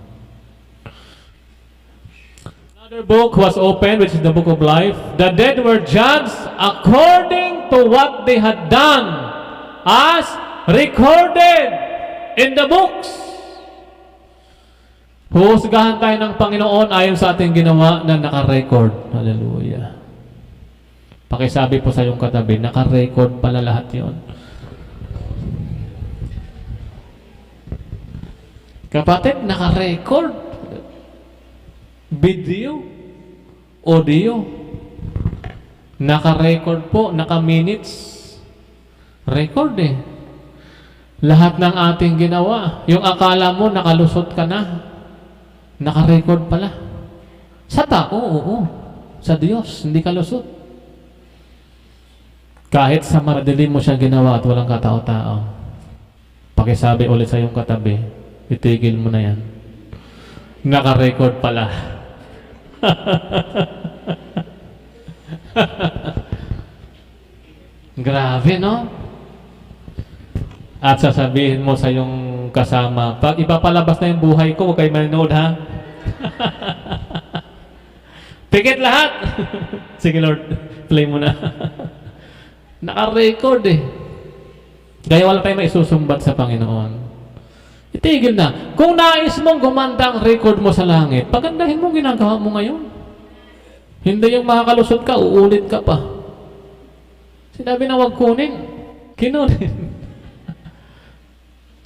Another book was opened, which is the book of life. The dead were judged according to what they had done, as recorded in the books. Huhusgahan tayo ng Panginoon ayon sa ating ginawa na nakarecord. Hallelujah. Pakisabi po sa iyong katabi, nakarecord pala lahat yon. Kapatid, naka-record. Video, audio. Naka-record po, naka-minutes. Record eh. Lahat ng ating ginawa. Yung akala mo, nakalusot ka na. Naka-record pala. Sa tao, oo. Sa Diyos, hindi ka lusot. Kahit sa madilim mo siya ginawa at walang katao-tao. Pakisabi ulit sa iyong katabi, itigil mo na yan. Naka-record pala. Grabe, no? At sasabihin mo sa iyong kasama, pag ipapalabas na yung buhay ko, huwag kayo manood, ha? Pikit lahat! Sige, Lord, play mo na. Naka-record eh. Kaya wala tayong maisusumbat sa Panginoon. Itigil na. Kung nais mong gumanda ang record mo sa langit, pagandahin mo ginagawa mo ngayon. Hindi yung makakalusot ka, uulit ka pa. Sinabi na wag kunin. Kinunin.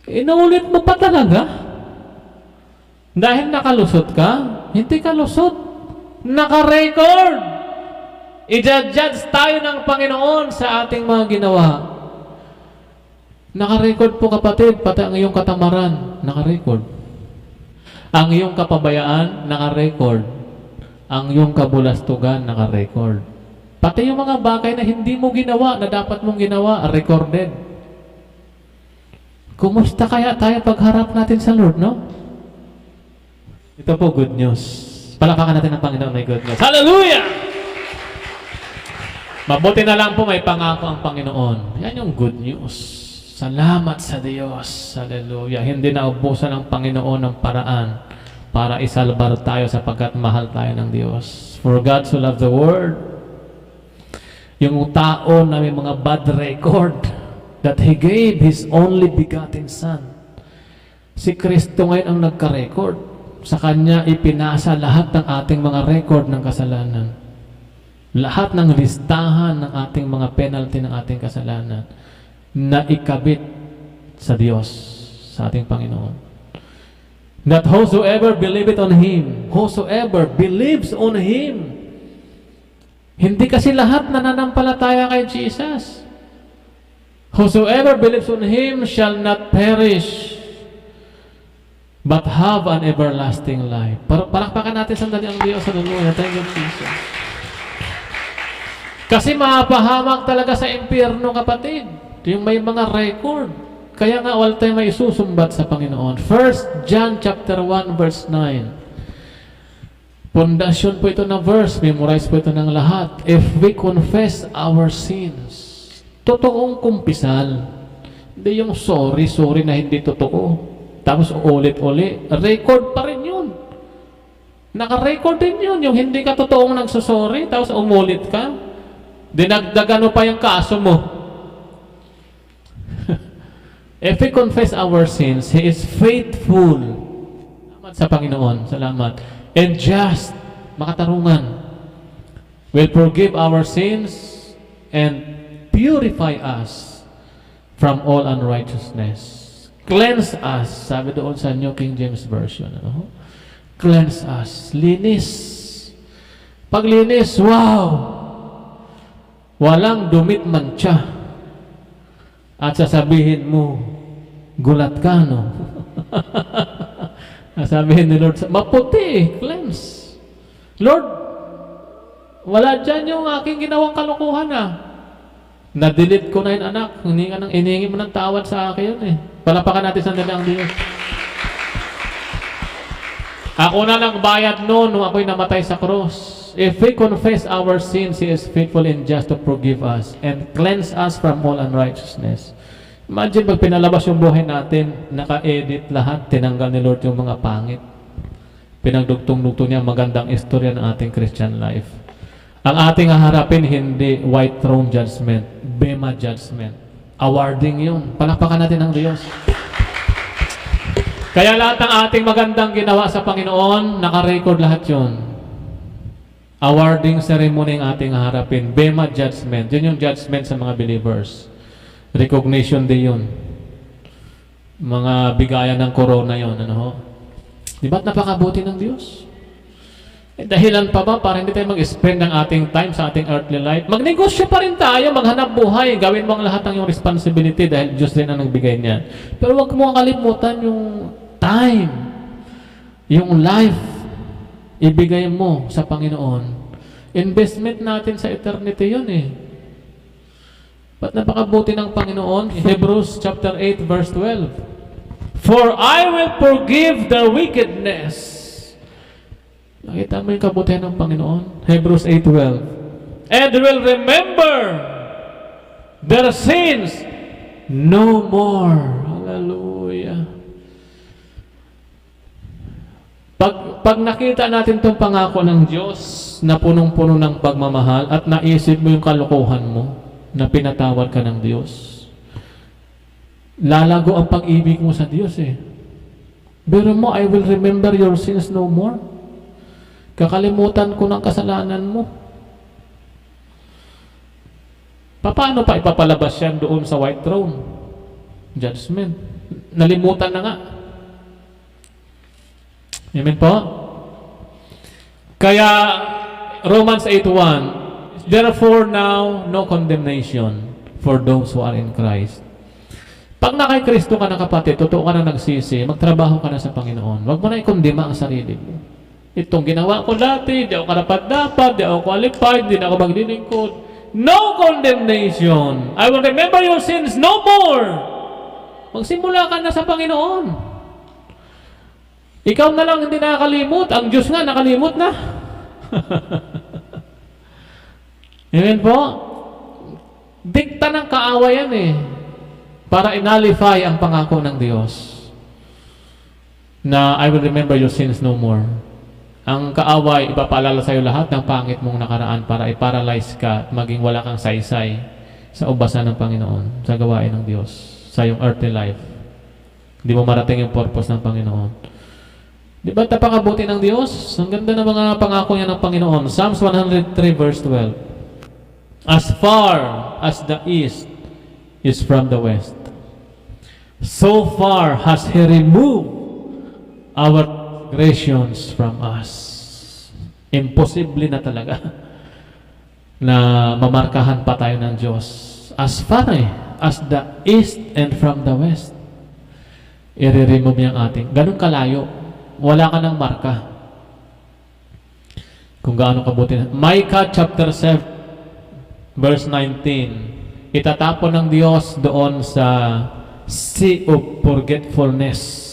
Inuulit mo pa talaga. Dahil nakalusot ka, hindi ka lusot. Naka-record. I-judge tayo ng Panginoon sa ating mga ginawa. Naka-record po kapatid, pati ang iyong katamaran, naka-record. Ang iyong kapabayaan, naka-record. Ang iyong kabulastugan, naka-record. Pati yung mga bagay na hindi mo ginawa, na dapat mong ginawa, recorded. Kumusta kaya tayo pagharap natin sa Lord, no? Ito po, good news. Palakpakan natin ang Panginoon, may good news. Hallelujah! Mabuti na lang po may pangako ang Panginoon. Yan yung good news. Salamat sa Diyos. Hallelujah. Hindi naubusan ng Panginoon ng paraan para isalbar tayo sapagkat mahal tayo ng Diyos. For God so loved the world, yung tao na may mga bad record, that He gave His only begotten Son. Si Kristo ngayon ang nagka-record. Sa Kanya ipinasa lahat ng ating mga record ng kasalanan. Lahat ng listahan ng ating mga penalty ng ating kasalanan na ikabit sa Diyos, sa ating Panginoon. That whosoever believeth on Him, whosoever believes on Him. Hindi kasi lahat nananampalataya kay Jesus. Whosoever believes on Him shall not perish, but have an everlasting life. Palakpakan natin sandali ang Diyos. Hallelujah. Thank you, Jesus. Kasi mapahamak talaga sa impyerno, kapatid. Yung may mga record. Kaya nga, all time may isusumbat sa Panginoon. 1 John chapter 1 verse 9. Pundasyon po ito na verse. Memorize po ito ng lahat. If we confess our sins, totoong kumpisal. Hindi yung sorry na hindi totoo. Tapos ulit-ulit. Record pa rin yun. Naka-record din yun. Yung hindi ka totoong nagsasorry, tapos umulit ka. Dinagdagan mo pa yung kaso mo. If we confess our sins, He is faithful. Salamat sa Panginoon. Salamat. And just, makatarungan, will forgive our sins and purify us from all unrighteousness. Cleanse us. Sabi doon sa New King James Version. Ano? Cleanse us. Linis. Paglinis, wow! Walang dumit mantsa. At sasabihin mo, gulat ka, no? Sasabihin ni Lord, maputi, cleanse. Lord, wala dyan yung aking ginawang kalokohan, Na-delete ko na yun, anak. Hiningi mo ng tawad sa akin yun, Palapakan natin sandali ang Diyos. Ako na nagbayad noon nung ako'y namatay sa cross. If we confess our sins, He is faithful and just to forgive us and cleanse us from all unrighteousness. Imagine pag pinalabas yung buhay natin, naka-edit lahat, tinanggal ni Lord yung mga pangit. Pinagdugtong-dugtong niya magandang istorya ng ating Christian life. Ang ating haharapin, hindi white throne judgment, bema judgment. Awarding yun. Palakpakan natin ang Diyos. Kaya lahat ng ating magandang ginawa sa Panginoon, naka-record lahat yun. Awarding ceremony ang ating haharapin. Bema judgment. Yun yung judgment sa mga believers. Recognition din yun. Mga bigayan ng corona yun. Ano ho? Di ba't napakabuti ng Diyos? Dahilan pa ba para hindi tayo mag-spend ng ating time sa ating earthly life? Magnegosyo pa rin tayo, maghanap buhay, gawin mo ang lahat ng iyong responsibility dahil Diyos din ang nagbigay niyan. Pero huwag mo kalimutan yung time, yung life, ibigay mo sa Panginoon. Investment natin sa eternity yun Ba't napakabuti ng Panginoon? Hebrews chapter 8 verse 12. For I will forgive their wickedness. Nakita mo yung kabutihan ng Panginoon? Hebrews 8:12. And will remember their sins no more. Hallelujah. Pag nakita natin itong pangako ng Diyos na punong-puno ng pagmamahal at naisip mo yung kalokohan mo na pinatawad ka ng Diyos, lalago ang pag-ibig mo sa Diyos Pero mo, I will remember your sins no more. Kakalimutan ko ng kasalanan mo. Paano pa ipapalabas yan doon sa white throne? Judgment. Nalimutan na nga. Amen po? Kaya, Romans 8:1, therefore now, no condemnation for those who are in Christ. Pag na kay Kristo ka na kapatid, totoo ka na nagsisi, magtrabaho ka na sa Panginoon. Huwag mo na ikondima ang sarili mo. Itong ginawa ko dati, di ako karapat-dapat, di ako qualified, di na ako maglilingkod. No condemnation. I will remember your sins no more. Magsimula ka na sa Panginoon. Ikaw na lang hindi nakakalimot. Ang Diyos nga nakalimot na. Amen po? Dikta ng kaawayan para inalify ang pangako ng Diyos na I will remember your sins no more. Ang kaaway, ipapaalala sa iyo lahat ng pangit mong nakaraan para i-paralyze ka at maging wala kang saysay sa ubasan ng Panginoon, sa gawain ng Diyos, sa iyong earthly life. Hindi mo marating yung purpose ng Panginoon. Di ba napakabuti ng Diyos? Ang ganda ng mga pangako niya ng Panginoon. Psalms 103 verse 12. As far as the east is from the west, so far has He removed our transgressions from us. Imposible na talaga na mamarkahan pa tayo ng Diyos. As far as the east and from the west, i-remove niyang ating. Ganun kalayo. Wala ka ng marka. Kung gaano kabuti na. Micah chapter 7 verse 19. Itatapon ng Diyos doon sa sea of forgetfulness.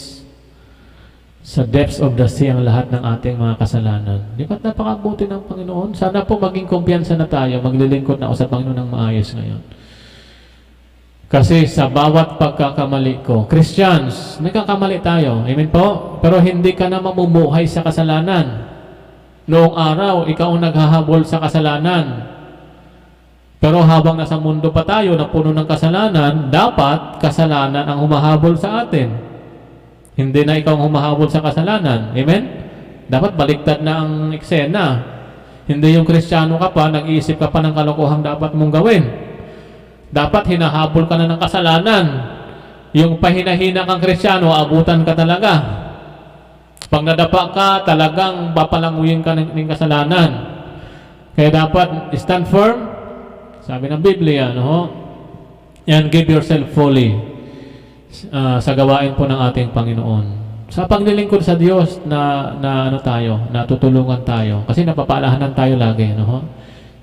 Sa depths of the sea ang lahat ng ating mga kasalanan. Di ba't napakabuti ng Panginoon? Sana po maging kumpiyansa na tayo, maglilingkod na ako sa Panginoon ng maayos ngayon. Kasi sa bawat pagkakamali ko, Christians, nagkakamali tayo. Amen po? Pero hindi ka na mamumuhay sa kasalanan. Noong araw, ikaw ang naghahabol sa kasalanan. Pero habang nasa mundo pa tayo na puno ng kasalanan, dapat kasalanan ang humahabol sa atin. Hindi na ikaw humahabol sa kasalanan. Amen? Dapat baliktad na ang eksena. Hindi yung Kristiyano ka pa, nag-iisip ka pa ng kalokohang dapat mong gawin. Dapat hinahabol ka na ng kasalanan. Yung pahinahina kang Kristiyano, abutan ka talaga. Pag nadapa ka, talagang papalanguyin ka ng kasalanan. Kaya dapat stand firm. Sabi ng Biblia, no? And give yourself fully sa gawain po ng ating Panginoon. Sa paglilingkod sa Diyos na natutulungan tayo. Kasi napapaalahanan tayo lagi, no?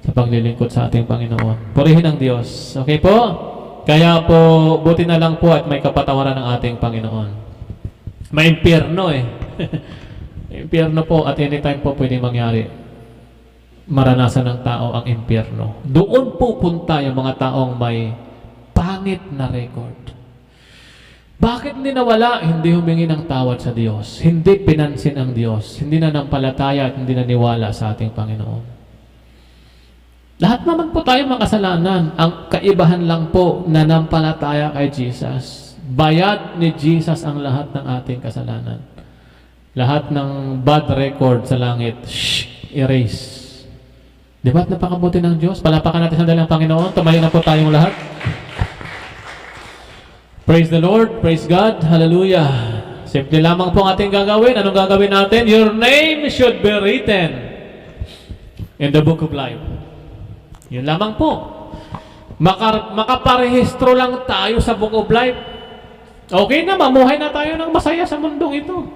Sa paglilingkod sa ating Panginoon. Purihin ang Diyos. Okay po? Kaya po, buti na lang po at may kapatawaran ng ating Panginoon. May impyerno impyerno po at anytime po pwede mangyari. Maranasan ng tao ang impyerno. Doon pupunta yung mga taong may pangit na record. Bakit hindi nawala? Hindi humingi ng tawad sa Diyos. Hindi pinansin ang Diyos. Hindi nanampalataya at hindi naniwala sa ating Panginoon. Lahat naman po tayo makasalanan. Ang kaibahan lang po, nanampalataya kay Jesus. Bayad ni Jesus ang lahat ng ating kasalanan. Lahat ng bad record sa langit, erase. Di ba't napakabuti ng Diyos? Palapakan natin sandali ang Panginoon. Tumayo na po tayong lahat. Praise the Lord, praise God, hallelujah. Simple lamang po ang ating gagawin. Anong gagawin natin? Your name should be written in the book of life. Yun lamang po. Makaparehistro lang tayo sa book of life. Okay na, mamuhay na tayo ng masaya sa mundong ito.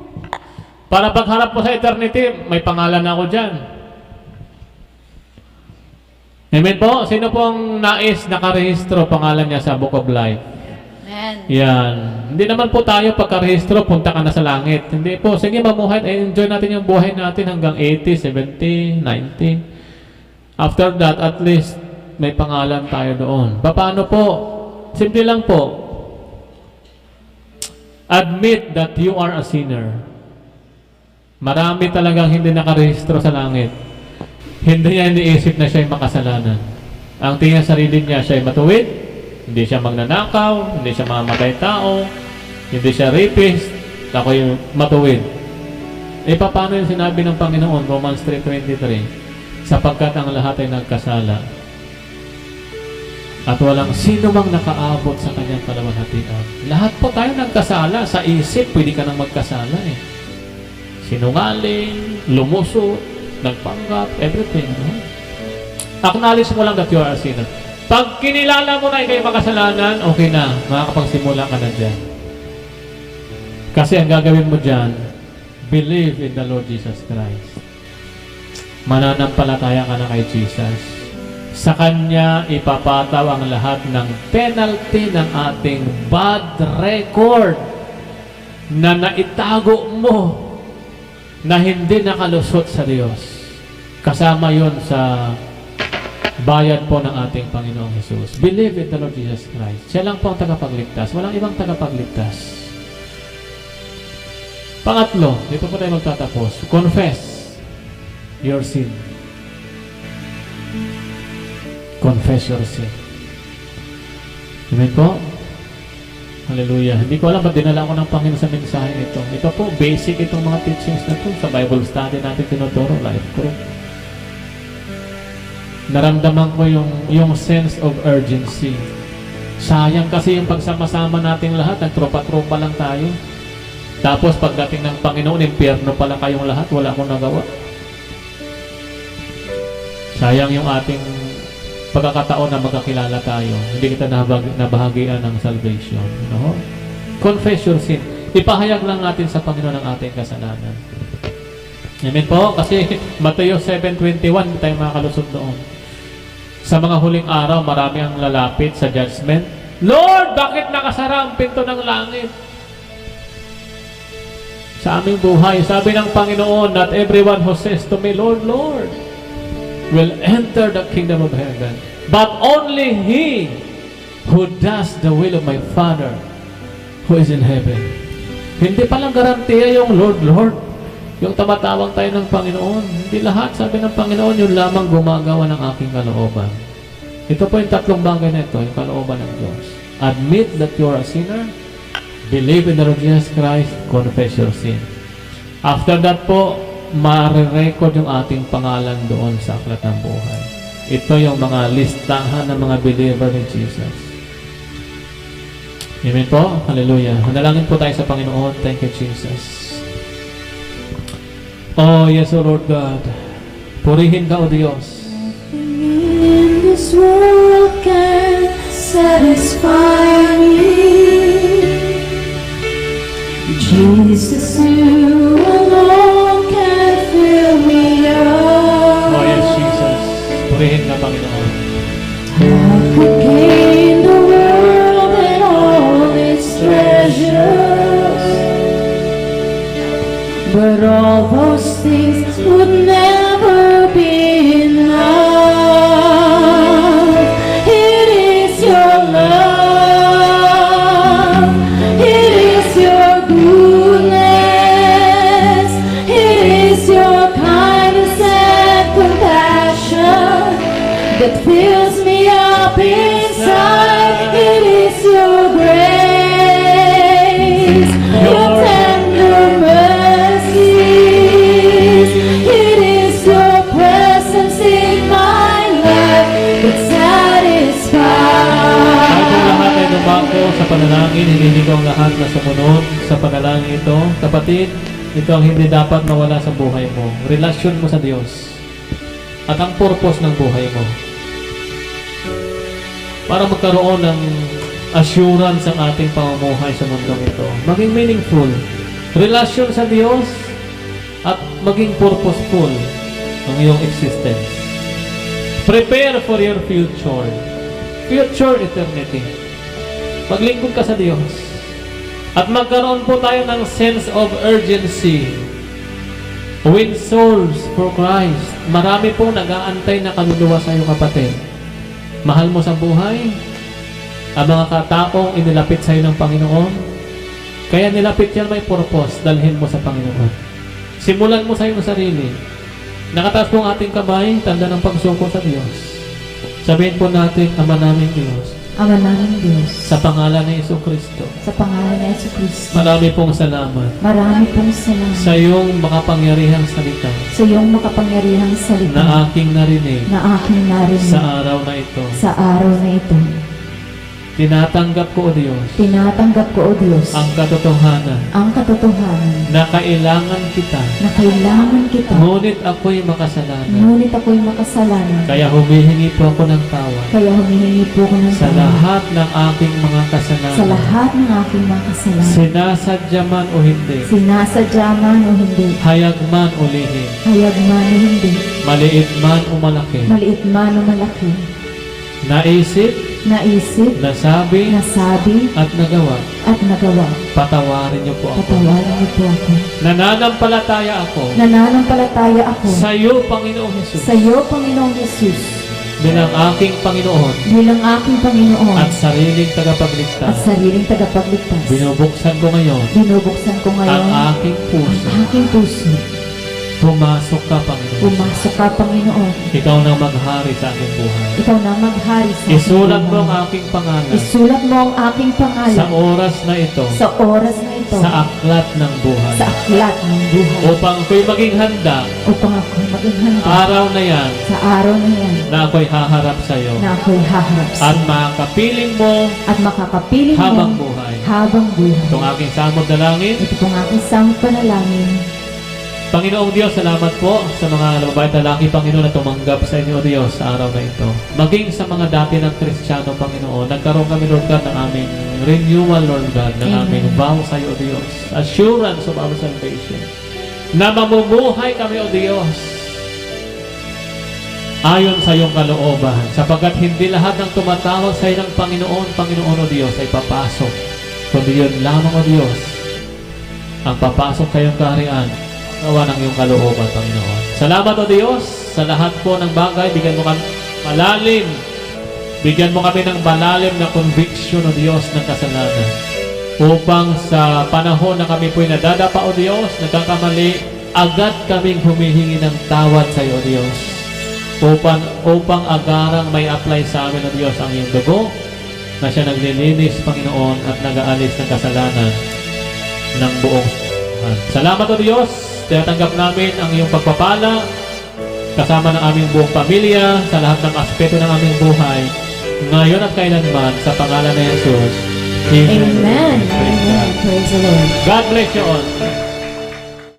Para pagharap po sa eternity, may pangalan na ako dyan. Amen po? Sino pong nais nakarehistro pangalan niya sa book of life? Yan. Hindi naman po tayo pagkarehistro, punta ka na sa langit. Hindi po. Sige, mamuhay. Enjoy natin yung buhay natin hanggang 80, 70, 90. After that, at least, may pangalan tayo doon. Paano po? Simple lang po. Admit that you are a sinner. Marami talagang hindi nakarehistro sa langit. Hindi niya iniisip na siya ay makasalanan. Ang tingin sa sarili niya, siya ay matuwid. Hindi siya magnanakaw, hindi siya mamamatay tao, hindi siya rapist, ako yung matuwid. Paano yung sinabi ng Panginoon, Romans 3:23, sapagkat ang lahat ay nagkasala at walang sino mang nakaabot sa kanyang kalawalhatian. Lahat po tayo nagkasala. Sa isip, pwede ka nang magkasala Sinungaling, lumusot, nagpanggap, everything. No? Acknowledge mo lang that you are a sinner. Pag kinilala mo na ikay makasalanan, okay na, makakapagsimula ka na dyan. Kasi ang gagawin mo dyan, believe in the Lord Jesus Christ. Mananampalataya ka na kay Jesus. Sa Kanya ipapataw ang lahat ng penalty ng ating bad record na naitago mo na hindi nakalusot sa Diyos. Kasama yon sa bayad po ng ating Panginoong Jesus. Believe in the Lord Jesus Christ. Siya lang po ang tagapagligtas. Walang ibang tagapagligtas. Pangatlo, dito po tayo magtatapos. Confess your sin. Confess your sin. Amen po? Hallelujah. Hindi ko alam ba't dinala ko ng Panginoon sa mensahe ito. Ito po, basic itong mga teachings na ito. Sa Bible study natin tinuturo, life group. Naramdaman ko yung sense of urgency. Sayang kasi yung pagsama-sama nating lahat, nagtropa-tropa lang tayo. Tapos pagdating ng Panginoon, impyerno pala kayong lahat, wala akong nagawa. Sayang yung ating pagkakataon na magkakilala tayo. Hindi kita nabahagian ng salvation. No? Confess your sin. Ipahayag lang natin sa Panginoon ang ating kasalanan. Amen po? Kasi Mateo 7:21, hindi tayo makakalusot doon. Sa mga huling araw, marami ang lalapit sa judgment. Lord, bakit nakasara ang pinto ng langit? Sa aming buhay, sabi ng Panginoon, not everyone who says to me, Lord, Lord, will enter the kingdom of heaven, but only he who does the will of my Father who is in heaven. Hindi palang garantiya yung Lord, Lord, yung tamatawag tayo ng Panginoon. Hindi lahat, sabi ng Panginoon, yung lamang gumagawa ng aking kalooban. Ito po yung tatlong bagay na ito, yung kalooban ng Diyos. Admit that you are a sinner, believe in the Lord Jesus Christ, confess your sin. After that po, ma-record yung ating pangalan doon sa aklat ng buhay. Ito yung mga listahan ng mga believer ni Jesus. Amen po? Hallelujah. Manalangin po tayo sa Panginoon. Thank you, Jesus. Oh, yes, O Lord God. Purihin ka, O Diyos. In this world can satisfy me. Jesus, you alone can fill me up. Oh, yes, Jesus. Purihin ka, Panginoon. I could gain the world and all its treasures, but all those things would never be enough. It is your love, it is your goodness, it is your kindness and compassion that fills me up inside. It is your grace, your tender mercies. It is your presence in my life that satisfies. Bago lahat ay lumako sa panalangin, hindi ko ang lahat na sumunod sa panalangin ito. Kapatid, ito ang hindi dapat mawala sa buhay mo. Relasyon mo sa Diyos. At ang purpose ng buhay mo. Para magkaroon ng assurance ang ating pamumuhay sa mundong ito. Maging meaningful. Relasyon sa Diyos at maging purposeful ang iyong existence. Prepare for your future. Future eternity. Maglingkod ka sa Diyos. At magkaroon po tayo ng sense of urgency. Win souls for Christ. Marami pong nag-aantay na kaluluwa sa iyo, kapatid. Mahal mo sa buhay? Ang mga kataong inilapit sa iyo ng Panginoon? Kaya nilapit yan, may purpose. Dalhin mo sa Panginoon. Simulan mo sa iyong sarili. Nakataas po ang ating kamay, tanda ng pagsuko sa Diyos. Sabihin po natin, Ama namin Diyos, Ama namin Diyos, sa pangalan ni Jesucristo, sa pangalan ni Jesucristo, marami pong salamat marami pong salamat sa iyong makapangyarihang salita sa iyong makapangyarihang salita na aking narinig na aking narinig sa araw na ito. sa araw na ito. tinatanggap ko, O Diyos, Tinatanggap ko, O Diyos, ang katotohanan ang katotohanan na kailangan kita, na kailangan kita, ngunit ako'y makasalanan. ngunit ako'y makasalanan. Kaya humihingi po ako ng tawad Kaya humihingi po ako ng sa tawad lahat ng aking mga sa kasalanan. lahat ng aking mga kasalanan. Sinasadya man o hindi, Sinasadya man o hindi, hayag man o lihim, hayag man o hindi, maliit man o malaki, maliit man o malaki, naisip, naisip, nasabi, nasabi, at nagawa, at nagawa. patawarin niyo po ako. Patawarin niyo po ako. Nananampalataya ako Nananampalataya ako sa iyo, Panginoong Hesus, sa iyo, Panginoong Yesus, bilang aking Panginoon bilang aking Panginoon at sariling at tagapagligtas. sariling tagapagligtas. Binubuksan ko ngayon Binubuksan ko ang ngayon aking puso. ang aking puso. Pumasok ka, Panginoon. Pumasok ka, Panginoon. Ikaw na maghari sa aking buhay. Ikaw na maghari sa aking Isulat mo buhay. ang aking pangalan Isulat mo ang aking sa pangalan oras na ito, sa oras na ito, sa aklat ng buhay, sa aklat ng buhay, upang ako'y maging handa upang ako maging handa araw na yan sa araw na yan na ako'y haharap sa iyo na ako'y haharap sa at makakapiling mo at makakapiling habang mo buhay. habang buhay. Itong aking samod na langit. Ito pong aking samot panalangin. Panginoong Diyos, salamat po sa mga babae at lalaki, Panginoon, na tumanggap sa inyo, O Diyos, sa araw na ito. Maging sa mga dati ng Kristiyano, Panginoon, nagkaroon kami, Lord God, ng aming renewal, Lord God, ng Amen. aming vow sa iyo, O Diyos. Assurance of our salvation. Na mamumuhay kami, O Diyos, ayon sa iyong kalooban, sapagkat hindi lahat ng tumatawag sa iyo ng Panginoon, Panginoon, O Diyos, ay papasok. Kundi yun lamang, O Diyos, ang papasok sa iyong kaharian, gawa ng iyong kalooban, Panginoon. Salamat, O Diyos, sa lahat po ng bagay. Bigyan mo kami malalim. Bigyan mo kami ng malalim na conviction, O Diyos, ng kasalanan. Upang sa panahon na kami po'y nadadapa, O Diyos, nagkakamali, agad kaming humihingi ng tawad sa iyo, O Diyos. Upang agarang may apply sa amin, O Diyos, ang iyong dugo na siya naglilinis, Panginoon, at nag-aalis ng kasalanan ng buong buhay. Salamat, O Diyos. Tinatanggap namin ang iyong pagpapala kasama ng aming buong pamilya sa lahat ng aspeto ng aming buhay ngayon at kailanman sa pangalan ni Jesus. Amen. Amen. Praise the Lord. God bless you all.